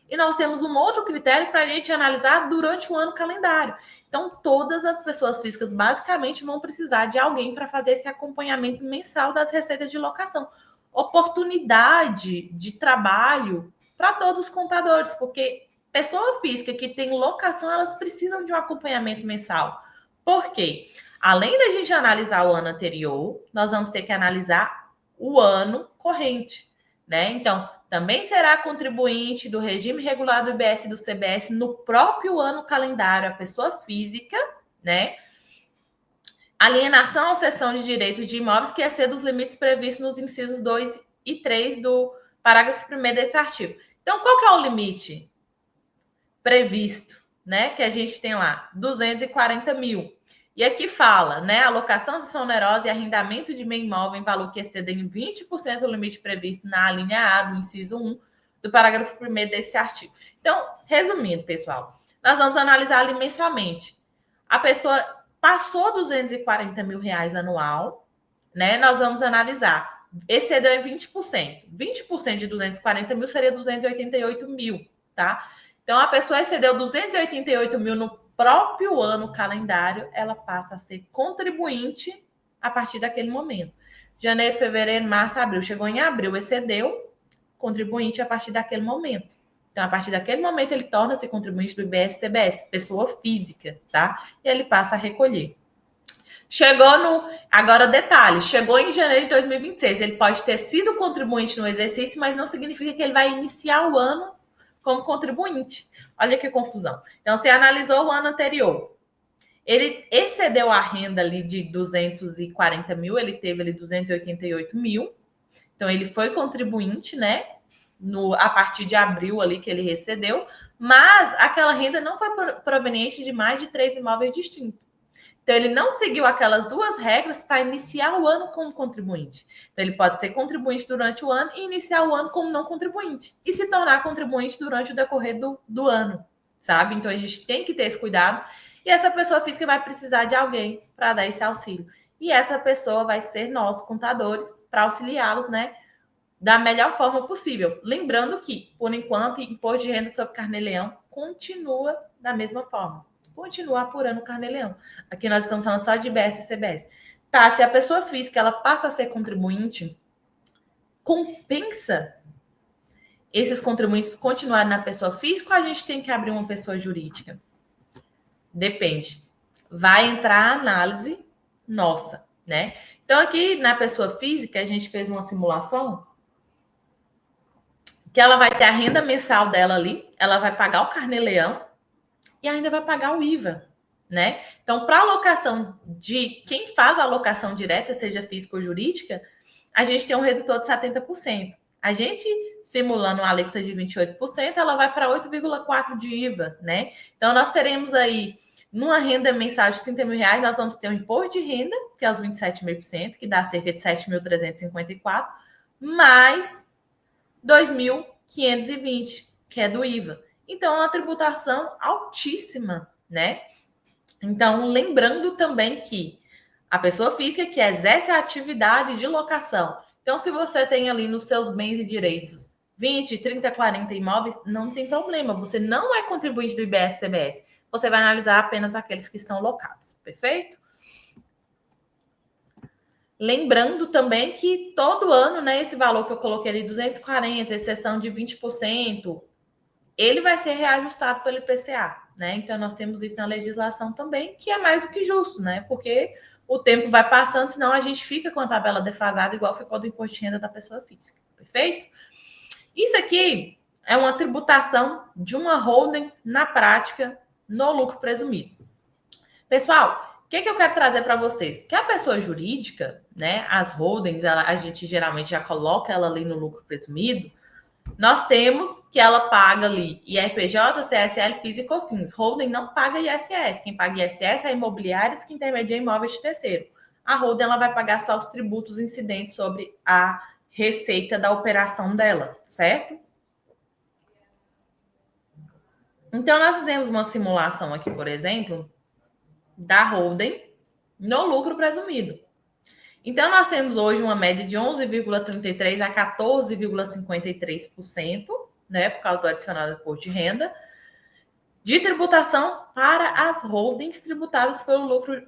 E nós temos um outro critério para a gente analisar durante o ano calendário. Então, todas as pessoas físicas basicamente vão precisar de alguém para fazer esse acompanhamento mensal das receitas de locação. Oportunidade de trabalho para todos os contadores, porque pessoa física que tem locação, elas precisam de um acompanhamento mensal. Por quê? Além da gente analisar o ano anterior, nós vamos ter que analisar o ano corrente, né? Então, também será contribuinte do regime regular do IBS e do CBS no próprio ano calendário, a pessoa física, né? Alienação ou cessão de direitos de imóveis que exceda os limites previstos nos incisos 2 e 3 do parágrafo 1º desse artigo. Então, qual que é o limite previsto, né? Que a gente tem lá, 240 mil. E aqui fala, né? Alocação, cessão onerosa e arrendamento de bem imóvel em valor que exceda em 20% o limite previsto na linha A do inciso 1 do parágrafo 1º desse artigo. Então, resumindo, pessoal, nós vamos analisar ali mensalmente. A pessoa passou 240 mil reais anual, né? Nós vamos analisar. Excedeu em 20%. 20% de 240 mil seria 288 mil, tá? Então, a pessoa excedeu 288 mil no próprio ano calendário, ela passa a ser contribuinte a partir daquele momento. Janeiro, fevereiro, março, abril. Chegou em abril, excedeu, contribuinte a partir daquele momento. Então, a partir daquele momento, ele torna-se contribuinte do IBS-CBS, pessoa física, tá? E ele passa a recolher. Chegou no... Agora, detalhe, chegou em janeiro de 2026. Ele pode ter sido contribuinte no exercício, mas não significa que ele vai iniciar o ano como contribuinte. Olha que confusão. Então, você analisou o ano anterior. Ele excedeu a renda ali de 240 mil, ele teve ali 288 mil. Então, ele foi contribuinte, né? A partir de abril ali que ele recebeu, mas aquela renda não foi proveniente de mais de 3 imóveis distintos. Então, ele não seguiu aquelas 2 regras para iniciar o ano como contribuinte. Então, ele pode ser contribuinte durante o ano e iniciar o ano como não contribuinte. E se tornar contribuinte durante o decorrer do ano, sabe? Então, a gente tem que ter esse cuidado. E essa pessoa física vai precisar de alguém para dar esse auxílio. E essa pessoa vai ser nós, contadores, para auxiliá-los, né? Da melhor forma possível. Lembrando que, por enquanto, imposto de renda sobre carnê-leão continua da mesma forma. continua apurando o Carnê-Leão. Aqui nós estamos falando só de IBS e CBS. Tá, se a pessoa física ela passa a ser contribuinte, compensa esses contribuintes continuarem na pessoa física ou a gente tem que abrir uma pessoa jurídica? Depende. Vai entrar a análise nossa, né? Então, aqui na pessoa física, a gente fez uma simulação que ela vai ter a renda mensal dela ali, ela vai pagar o Carnê-Leão e ainda vai pagar o IVA, né? Então, para alocação de quem faz a alocação direta, seja física ou jurídica, a gente tem um redutor de 70%. A gente, simulando uma alíquota de 28%, ela vai para 8,4% de IVA, né? Então, nós teremos aí, numa renda mensal de R$30.000, nós vamos ter um imposto de renda, que é os 27,5%, que dá cerca de 7.354, mais 2.520, que é do IVA. Então, é uma tributação altíssima, né? Então, lembrando também que a pessoa física que exerce a atividade de locação. Então, se você tem ali nos seus bens e direitos 20, 30, 40 imóveis, não tem problema. Você não é contribuinte do IBS-CBS. Você vai analisar apenas aqueles que estão locados. Perfeito? Lembrando também que todo ano, né, esse valor que eu coloquei ali, 240, exceção de 20%, ele vai ser reajustado pelo IPCA, né? Então, nós temos isso na legislação também, que é mais do que justo, né? Porque o tempo vai passando, senão a gente fica com a tabela defasada, igual ficou do imposto de renda da pessoa física, perfeito? Isso aqui é uma tributação de uma holding na prática no lucro presumido. Pessoal, o que eu quero trazer para vocês? Que a pessoa jurídica, né, as holdings, a gente geralmente já coloca ela ali no lucro presumido, nós temos que ela paga ali IRPJ, CSL, PIS e COFINS. Holding não paga ISS. Quem paga ISS é imobiliários que intermediam imóveis de terceiro. A holding ela vai pagar só os tributos incidentes sobre a receita da operação dela, certo? Então, nós fizemos uma simulação aqui, por exemplo, da holding no lucro presumido. Então, nós temos hoje uma média de 11,33% a 14,53%, né, por causa do adicional do imposto de renda, de tributação para as holdings tributadas pelo lucro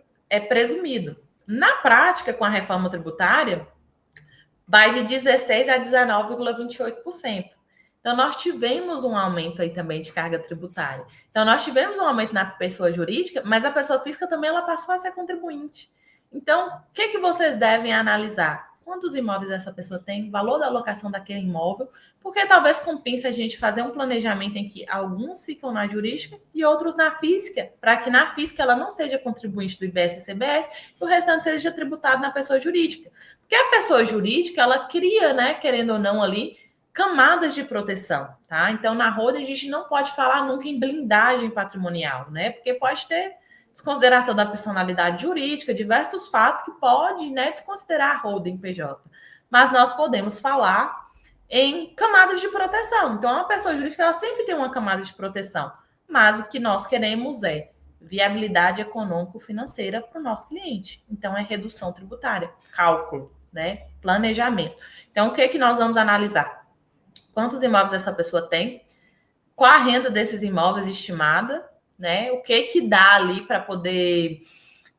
presumido. Na prática, com a reforma tributária, vai de 16% a 19,28%. Então, nós tivemos um aumento aí também de carga tributária. Então, nós tivemos um aumento na pessoa jurídica, mas a pessoa física também ela passou a ser contribuinte. Então, o que vocês devem analisar? Quantos imóveis essa pessoa tem, valor da alocação daquele imóvel, porque talvez compense a gente fazer um planejamento em que alguns ficam na jurídica e outros na física, para que na física ela não seja contribuinte do IBS e CBS e o restante seja tributado na pessoa jurídica. Porque a pessoa jurídica, ela cria, né, querendo ou não ali, camadas de proteção, tá? Então, na holding, a gente não pode falar nunca em blindagem patrimonial, né? Porque pode ter desconsideração da personalidade jurídica, diversos fatos que pode, né, desconsiderar a holding PJ. Mas nós podemos falar em camadas de proteção. Então, a pessoa jurídica ela sempre tem uma camada de proteção, mas o que nós queremos é viabilidade econômico-financeira para o nosso cliente. Então, é redução tributária, cálculo, né, planejamento. Então, o que nós vamos analisar? Quantos imóveis essa pessoa tem? Qual a renda desses imóveis estimada? Né? O que dá ali para poder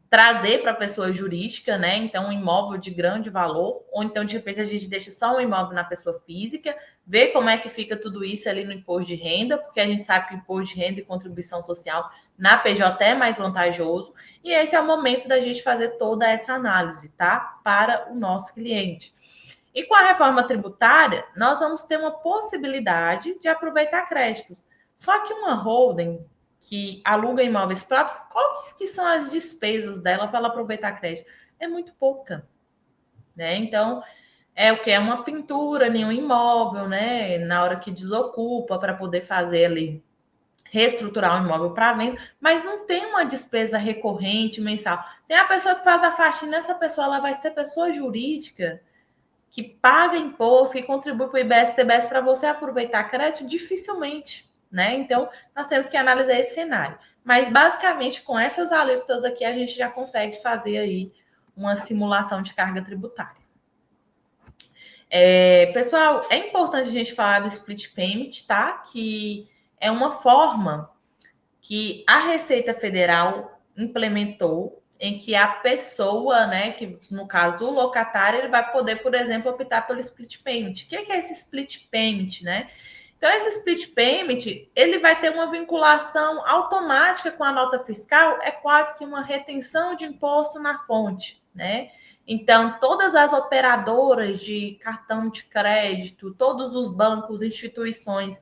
trazer para a pessoa jurídica, né? Então, um imóvel de grande valor, ou então, de repente, a gente deixa só um imóvel na pessoa física, ver como é que fica tudo isso ali no imposto de renda, porque a gente sabe que o imposto de renda e contribuição social na PJ é mais vantajoso, e esse é o momento da gente fazer toda essa análise, tá? Para o nosso cliente. E com a reforma tributária, nós vamos ter uma possibilidade de aproveitar créditos. Só que uma holding que aluga imóveis próprios, quais que são as despesas dela para ela aproveitar crédito? É muito pouca, né? Então, é o que? É uma pintura em um imóvel, né? Na hora que desocupa para poder fazer ali, reestruturar o imóvel para venda, mas não tem uma despesa recorrente mensal. Tem a pessoa que faz a faxina, essa pessoa ela vai ser pessoa jurídica, que paga imposto, que contribui para o IBS, CBS para você aproveitar crédito, dificilmente, né? Então, nós temos que analisar esse cenário. Mas, basicamente, com essas alíquotas aqui, a gente já consegue fazer aí uma simulação de carga tributária. Pessoal, é importante a gente falar do split payment, tá? Que é uma forma que a Receita Federal implementou, em que a pessoa, né, que no caso o locatário, ele vai poder, por exemplo, optar pelo split payment. O que é esse split payment, né? Então, esse split payment, ele vai ter uma vinculação automática com a nota fiscal, é quase que uma retenção de imposto na fonte, né? Então, todas as operadoras de cartão de crédito, todos os bancos, instituições,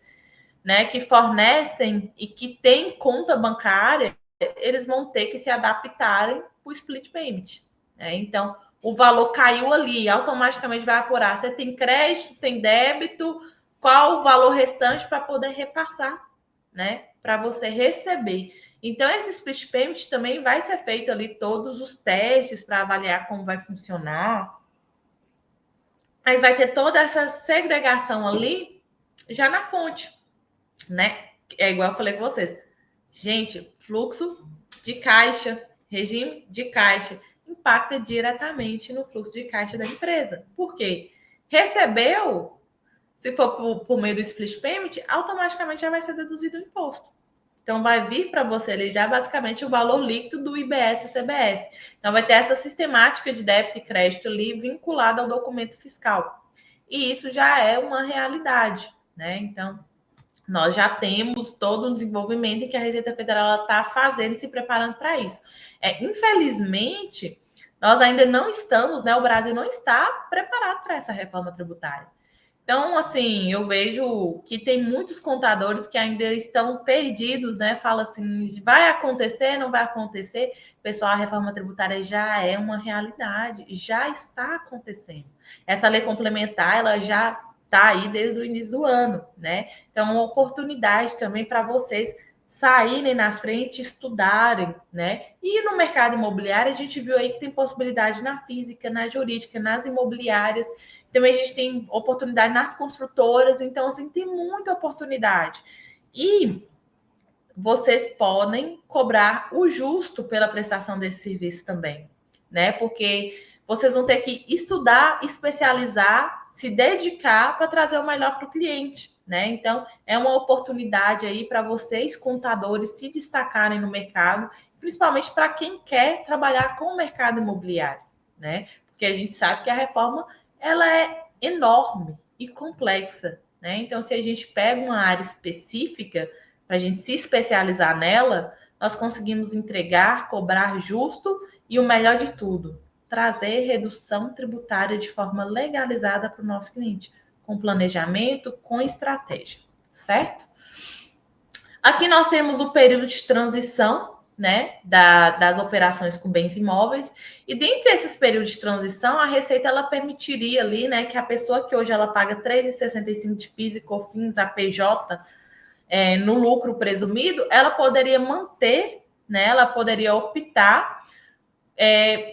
né, que fornecem e que têm conta bancária, eles vão ter que se adaptarem para o split payment, né? Então, o valor caiu ali, automaticamente vai apurar. Você tem crédito, tem débito, qual o valor restante para poder repassar, né? Para você receber. Então, esse split payment também vai ser feito ali todos os testes para avaliar como vai funcionar. Mas vai ter toda essa segregação ali já na fonte, né? É igual eu falei com vocês. Gente, fluxo de caixa, regime de caixa, impacta diretamente no fluxo de caixa da empresa. Por quê? Recebeu, se for por meio do split payment, automaticamente já vai ser deduzido o imposto. Então, vai vir para você ali já basicamente o valor líquido do IBS e CBS. Então, vai ter essa sistemática de débito e crédito ali vinculada ao documento fiscal. E isso já é uma realidade, né? Então, nós já temos todo um desenvolvimento em que a Receita Federal está fazendo e se preparando para isso. Infelizmente, nós ainda não estamos, né? O Brasil não está preparado para essa reforma tributária. Então, assim, eu vejo que tem muitos contadores que ainda estão perdidos, né? Fala assim, vai acontecer, não vai acontecer. Pessoal, a reforma tributária já é uma realidade, já está acontecendo. Essa lei complementar, ela já está aí desde o início do ano, né? Então, é uma oportunidade também para vocês saírem na frente, estudarem, né? E no mercado imobiliário, a gente viu aí que tem possibilidade na física, na jurídica, nas imobiliárias. Também a gente tem oportunidade nas construtoras. Então, assim, tem muita oportunidade. E vocês podem cobrar o justo pela prestação desse serviço também, né? Porque vocês vão ter que estudar, especializar, se dedicar para trazer o melhor para o cliente, né? Então, é uma oportunidade aí para vocês, contadores, se destacarem no mercado, principalmente para quem quer trabalhar com o mercado imobiliário, né? Porque a gente sabe que a reforma, ela é enorme e complexa, né? Então, se a gente pega uma área específica, para a gente se especializar nela, nós conseguimos entregar, cobrar justo e o melhor de tudo, trazer redução tributária de forma legalizada para o nosso cliente, com planejamento, com estratégia, certo? Aqui nós temos o período de transição, né, das operações com bens imóveis, e dentre esses períodos de transição, a Receita ela permitiria ali, né, que a pessoa que hoje ela paga 3,65 de PIS e COFINS, a PJ, no lucro presumido, ela poderia manter, né, ela poderia optar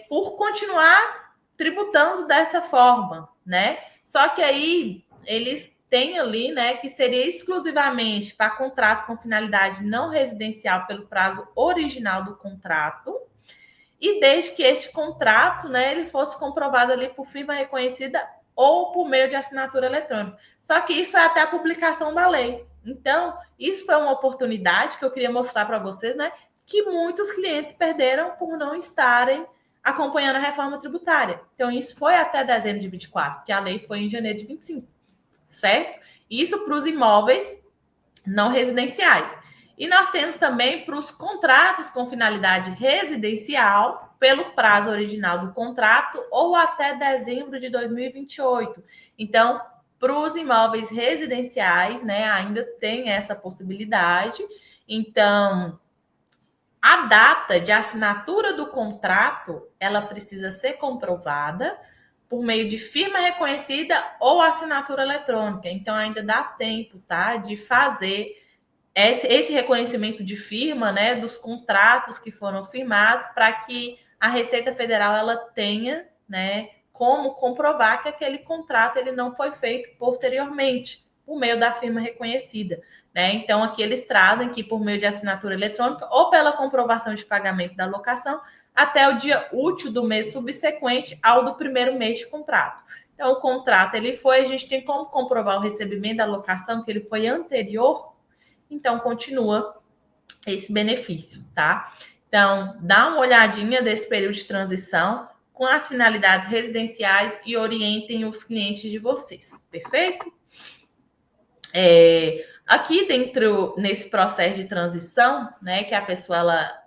por continuar tributando dessa forma, né? Só que aí eles têm ali, né, que seria exclusivamente para contratos com finalidade não residencial pelo prazo original do contrato, e desde que este contrato, né, ele fosse comprovado ali por firma reconhecida ou por meio de assinatura eletrônica. Só que isso é até a publicação da lei. Então, isso foi uma oportunidade que eu queria mostrar para vocês, né, que muitos clientes perderam por não estarem acompanhando a reforma tributária. Então, isso foi até dezembro de 24, que a lei foi em janeiro de 25, certo? Isso para os imóveis não residenciais. E nós temos também para os contratos com finalidade residencial, pelo prazo original do contrato, ou até dezembro de 2028. Então, para os imóveis residenciais, né, ainda tem essa possibilidade. Então, a data de assinatura do contrato, ela precisa ser comprovada por meio de firma reconhecida ou assinatura eletrônica. Então, ainda dá tempo, tá, de fazer esse reconhecimento de firma, né, dos contratos que foram firmados, para que a Receita Federal ela tenha, né, como comprovar que aquele contrato ele não foi feito posteriormente por meio da firma reconhecida, né? Então aqui eles trazem que por meio de assinatura eletrônica ou pela comprovação de pagamento da locação até o dia útil do mês subsequente ao do primeiro mês de contrato. Então o contrato ele foi, a gente tem como comprovar o recebimento da locação que ele foi anterior. Então, continua esse benefício, tá? Então, dá uma olhadinha desse período de transição com as finalidades residenciais e orientem os clientes de vocês, perfeito? Aqui dentro, nesse processo de transição, né, que a pessoa ela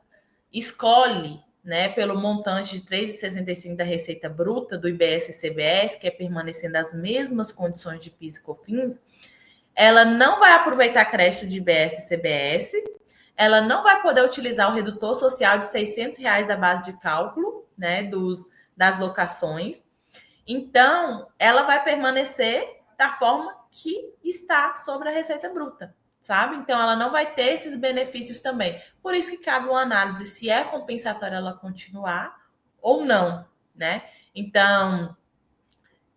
escolhe, né, pelo montante de 3,65 da receita bruta do IBS e CBS, que é permanecendo as mesmas condições de PIS e COFINS, ela não vai aproveitar crédito de IBS e CBS, ela não vai poder utilizar o redutor social de R$ 600 da base de cálculo, né, das locações. Então, ela vai permanecer da forma que está sobre a receita bruta, sabe? Então, ela não vai ter esses benefícios também. Por isso que cabe uma análise se é compensatória ela continuar ou não, né? Então,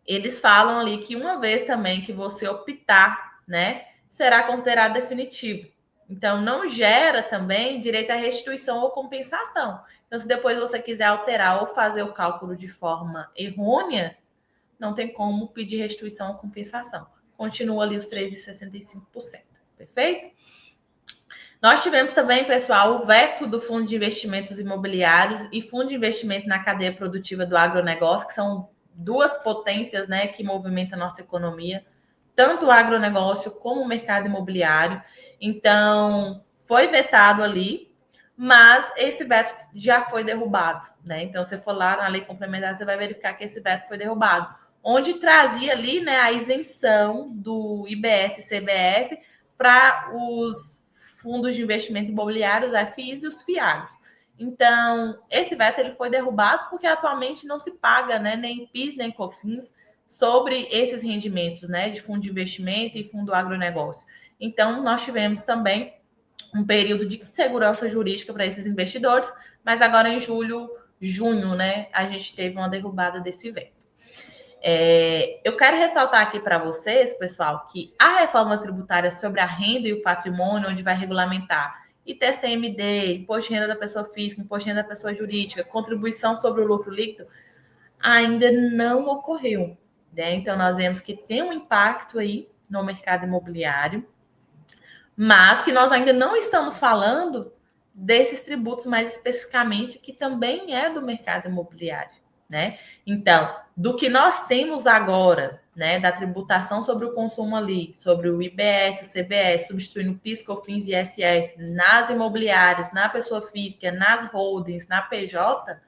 eles falam ali que uma vez também que você optar, né, será considerado definitivo. Então, não gera também direito à restituição ou compensação. Então, se depois você quiser alterar ou fazer o cálculo de forma errônea, não tem como pedir restituição ou compensação. Continua ali os 3,65%. Perfeito? Nós tivemos também, pessoal, o veto do Fundo de Investimentos Imobiliários e Fundo de Investimento na Cadeia Produtiva do Agronegócio, que são duas potências, né, que movimentam a nossa economia, tanto o agronegócio como o mercado imobiliário. Então, foi vetado ali, mas esse veto já foi derrubado, né? Então, se for lá na lei complementar, você vai verificar que esse veto foi derrubado, onde trazia ali, né, a isenção do IBS e CBS para os fundos de investimento imobiliário, os FIs e os FIAGs. Então, esse veto ele foi derrubado porque atualmente não se paga, né, nem PIS nem COFINS sobre esses rendimentos, né, de fundo de investimento e fundo agronegócio. Então, nós tivemos também um período de segurança jurídica para esses investidores, mas agora em junho, né, a gente teve uma derrubada desse veto. Eu quero ressaltar aqui para vocês, pessoal, que a reforma tributária sobre a renda e o patrimônio, onde vai regulamentar ITCMD, Imposto de Renda da Pessoa Física, Imposto de Renda da Pessoa Jurídica, contribuição sobre o lucro líquido, ainda não ocorreu, né? Então, nós vemos que tem um impacto aí no mercado imobiliário, mas que nós ainda não estamos falando desses tributos mais especificamente, que também é do mercado imobiliário, né? Então, do que nós temos agora, né, da tributação sobre o consumo ali, sobre o IBS, CBS, substituindo PIS, COFINS e ISS nas imobiliárias, na pessoa física, nas holdings, na PJ,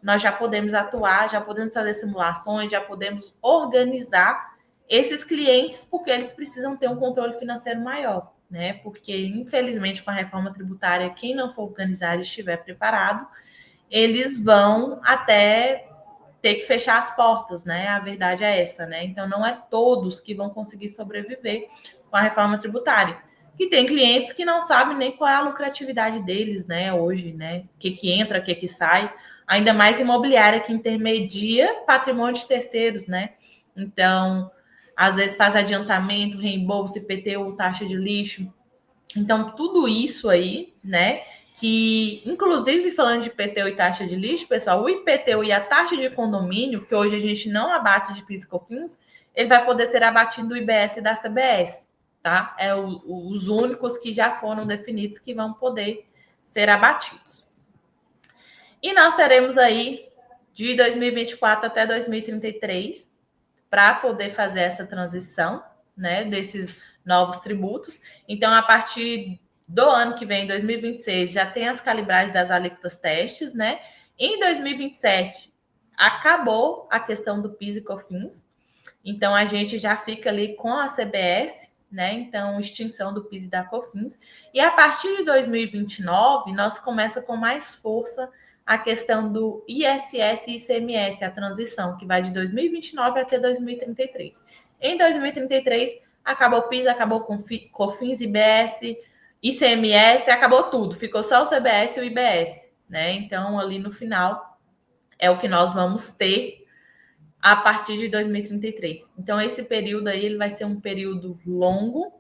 nós já podemos atuar, já podemos fazer simulações, já podemos organizar esses clientes, porque eles precisam ter um controle financeiro maior, né? Porque, infelizmente, com a reforma tributária, quem não for organizar e estiver preparado, eles vão até ter que fechar as portas, né? A verdade é essa, né? Então, não é todos que vão conseguir sobreviver com a reforma tributária. E tem clientes que não sabem nem qual é a lucratividade deles, né? Hoje, né? O que entra, o que sai. Ainda mais imobiliária que intermedia patrimônio de terceiros, né? Então, às vezes faz adiantamento, reembolso, IPTU, taxa de lixo. Então, tudo isso aí, né? Que, inclusive, falando de IPTU e taxa de lixo, pessoal, o IPTU e a taxa de condomínio, que hoje a gente não abate de PIS e COFINS, ele vai poder ser abatido do IBS e da CBS, tá? Os únicos que já foram definidos que vão poder ser abatidos. E nós teremos aí, de 2024 até 2033, para poder fazer essa transição, né, desses novos tributos. Então, a partir do ano que vem, 2026, já tem as calibragens das alíquotas testes, né? Em 2027, acabou a questão do PIS e COFINS. Então, a gente já fica ali com a CBS, né? Então, extinção do PIS e da COFINS. E a partir de 2029, nós começa com mais força a questão do ISS e ICMS, a transição, que vai de 2029 até 2033. Em 2033, acabou o PIS, acabou com COFINS, IBS, ICMS, acabou tudo. Ficou só o CBS e o IBS, né? Então, ali no final, é o que nós vamos ter a partir de 2033. Então, esse período aí ele vai ser um período longo,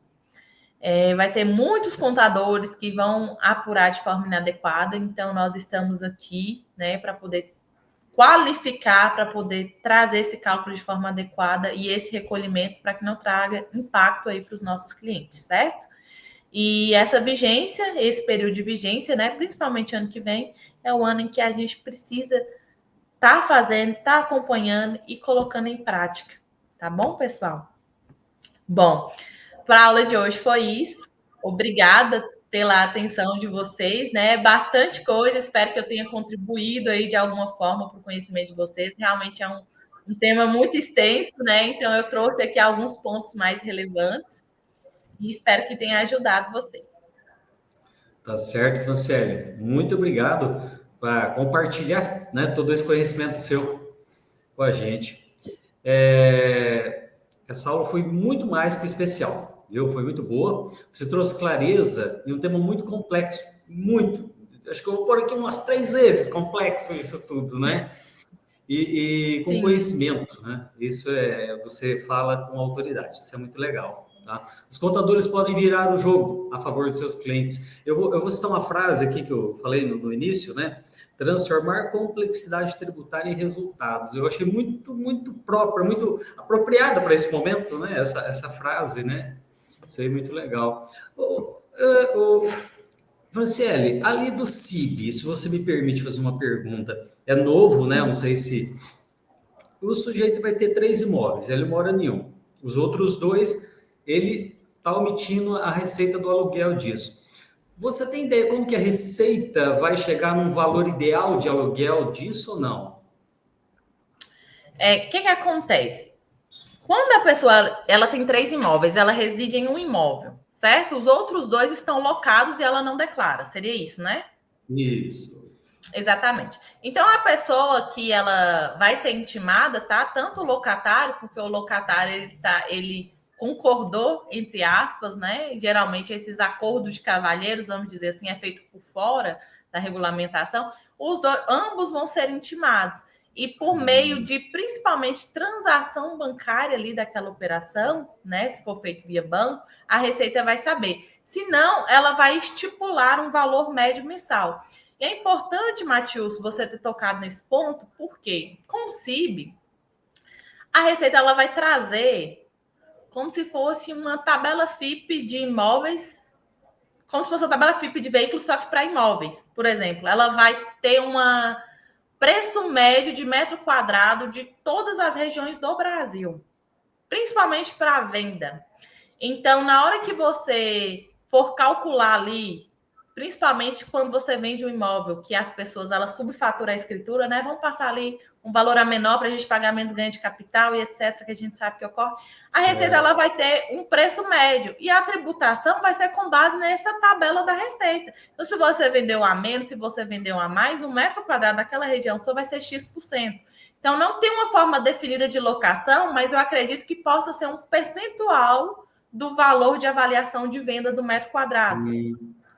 vai ter muitos contadores que vão apurar de forma inadequada, então nós estamos aqui, né, para poder qualificar, para poder trazer esse cálculo de forma adequada e esse recolhimento para que não traga impacto aí para os nossos clientes, certo? E essa vigência, esse período de vigência, né, principalmente ano que vem, é o ano em que a gente precisa estar fazendo, estar acompanhando e colocando em prática. Tá bom, pessoal? Bom, para a aula de hoje foi isso. Obrigada pela atenção de vocês, né? Bastante coisa, espero que eu tenha contribuído aí de alguma forma para o conhecimento de vocês. Realmente é um tema muito extenso, né? Então eu trouxe aqui alguns pontos mais relevantes e espero que tenha ajudado vocês. Tá certo, Franciele. Muito obrigado por compartilhar, né, todo esse conhecimento seu com a gente. Essa aula foi muito mais que especial, viu? Foi muito boa. Você trouxe clareza em um tema muito complexo, muito. Acho que eu vou pôr aqui umas 3 vezes complexo isso tudo, né? E com Sim. conhecimento, né? Isso você fala com autoridade, isso é muito legal, tá? Os contadores podem virar o jogo a favor de seus clientes. Eu vou citar uma frase aqui que eu falei no início, né? Transformar complexidade tributária em resultados. Eu achei muito, muito própria, muito apropriada para esse momento, né? Essa frase, né? Isso aí é muito legal. Franciele, ali do CIB, se você me permite fazer uma pergunta, é novo, né? Não sei se o sujeito vai ter 3 imóveis, ele mora em um. Os outros 2, ele está omitindo a receita do aluguel disso. Você tem ideia como que a receita vai chegar num valor ideal de aluguel disso ou não? O que acontece? Quando a pessoa ela tem 3 imóveis, ela reside em um imóvel, certo? Os outros 2 estão locados e ela não declara. Seria isso, né? Isso. Exatamente. Então a pessoa que ela vai ser intimada, tá? Tanto o locatário, porque o locatário ele concordou entre aspas, né? E, geralmente esses acordos de cavalheiros, vamos dizer assim, é feito por fora da regulamentação. Ambos vão ser intimados e por meio de principalmente transação bancária ali daquela operação, né? Se for feito via banco, a Receita vai saber. Se não, ela vai estipular um valor médio mensal. E é importante, Matheus, você ter tocado nesse ponto, porque com o CIB, a Receita ela vai trazer como se fosse uma tabela FIP de imóveis, como se fosse uma tabela FIP de veículos, só que para imóveis. Por exemplo, ela vai ter um preço médio de metro quadrado de todas as regiões do Brasil, principalmente para venda. Então, na hora que você for calcular ali, principalmente quando você vende um imóvel, que as pessoas elas subfaturam a escritura, né? Vão passar ali um valor a menor para a gente pagar menos ganho de capital e etc., que a gente sabe que ocorre. A Receita ela vai ter um preço médio e a tributação vai ser com base nessa tabela da Receita. Então, se você vendeu a menos, se você vendeu a mais, um metro quadrado daquela região só vai ser X%. Então, não tem uma forma definida de locação, mas eu acredito que possa ser um percentual do valor de avaliação de venda do metro quadrado,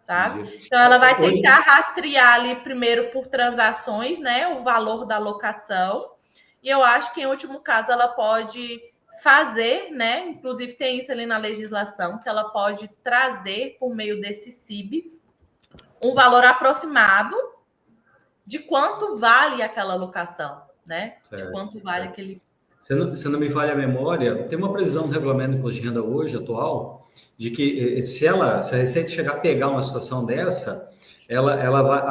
sabe? Entendi. Então, ela vai Hoje, tentar rastrear ali primeiro por transações, né, o valor da locação, e eu acho que, em último caso, ela pode fazer, né, inclusive tem isso ali na legislação, que ela pode trazer, por meio desse CIB, um valor aproximado de quanto vale aquela locação, né? De quanto vale aquele. Se não me falha a memória, tem uma previsão no regulamento do imposto de renda hoje, atual, de que se a Receita chegar a pegar uma situação dessa, ela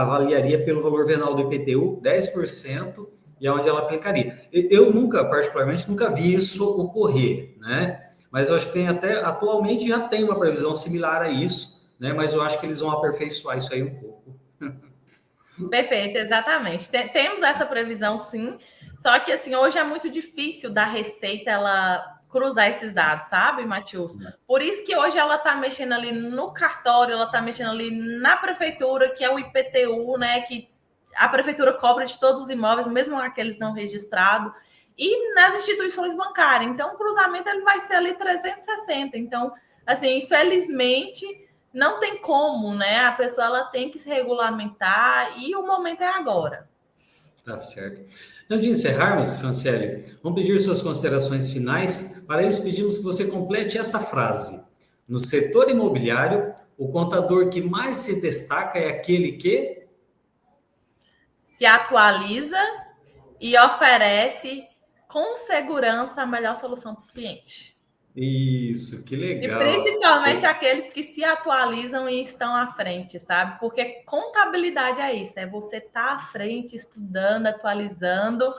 avaliaria pelo valor venal do IPTU 10% e é onde ela aplicaria. Eu nunca, particularmente, nunca vi isso ocorrer, né? Mas eu acho que tem até, atualmente já tem uma previsão similar a isso, né? Mas eu acho que eles vão aperfeiçoar isso aí um pouco. Perfeito, exatamente. Temos essa previsão, sim. Só que, assim, hoje é muito difícil da Receita ela cruzar esses dados, sabe, Matheus? Por isso que hoje ela está mexendo ali no cartório, ela está mexendo ali na prefeitura, que é o IPTU, né? Que a prefeitura cobra de todos os imóveis, mesmo aqueles não registrados, e nas instituições bancárias. Então, o cruzamento ele vai ser ali 360. Então, assim, infelizmente não tem como, né? A pessoa ela tem que se regulamentar e o momento é agora. Tá certo. Antes de encerrarmos, Franciele, vamos pedir suas considerações finais. Para isso, pedimos que você complete essa frase. No setor imobiliário, o contador que mais se destaca é aquele que se atualiza e oferece com segurança a melhor solução para o cliente. Isso, que E legal. principalmente aqueles que se atualizam e estão à frente, sabe? Porque contabilidade é isso, é você estar à frente, estudando, atualizando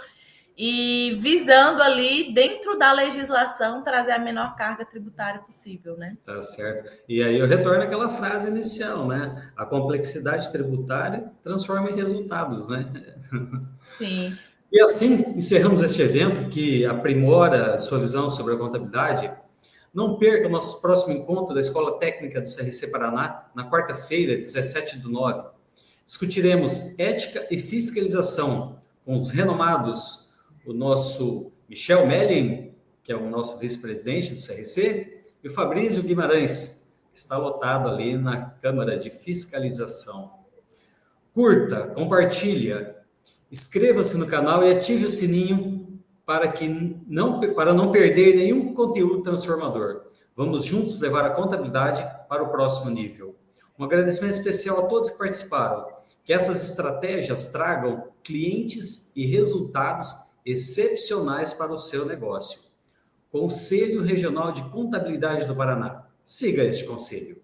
e visando ali, dentro da legislação, trazer a menor carga tributária possível, né? Tá certo. E aí eu retorno àquela frase inicial, né? A complexidade tributária transforma em resultados, né? Sim. E assim encerramos este evento que aprimora sua visão sobre a contabilidade. Não perca o nosso próximo encontro da Escola Técnica do CRC Paraná, na quarta-feira, 17/9. Discutiremos ética e fiscalização com os renomados, o nosso Michel Mellin, que é o nosso vice-presidente do CRC, e o Fabrício Guimarães, que está lotado ali na Câmara de Fiscalização. Curta, compartilha, inscreva-se no canal e ative o sininho para não perder nenhum conteúdo transformador. Vamos juntos levar a contabilidade para o próximo nível. Um agradecimento especial a todos que participaram. Que essas estratégias tragam clientes e resultados excepcionais para o seu negócio. Conselho Regional de Contabilidade do Paraná. Siga este conselho.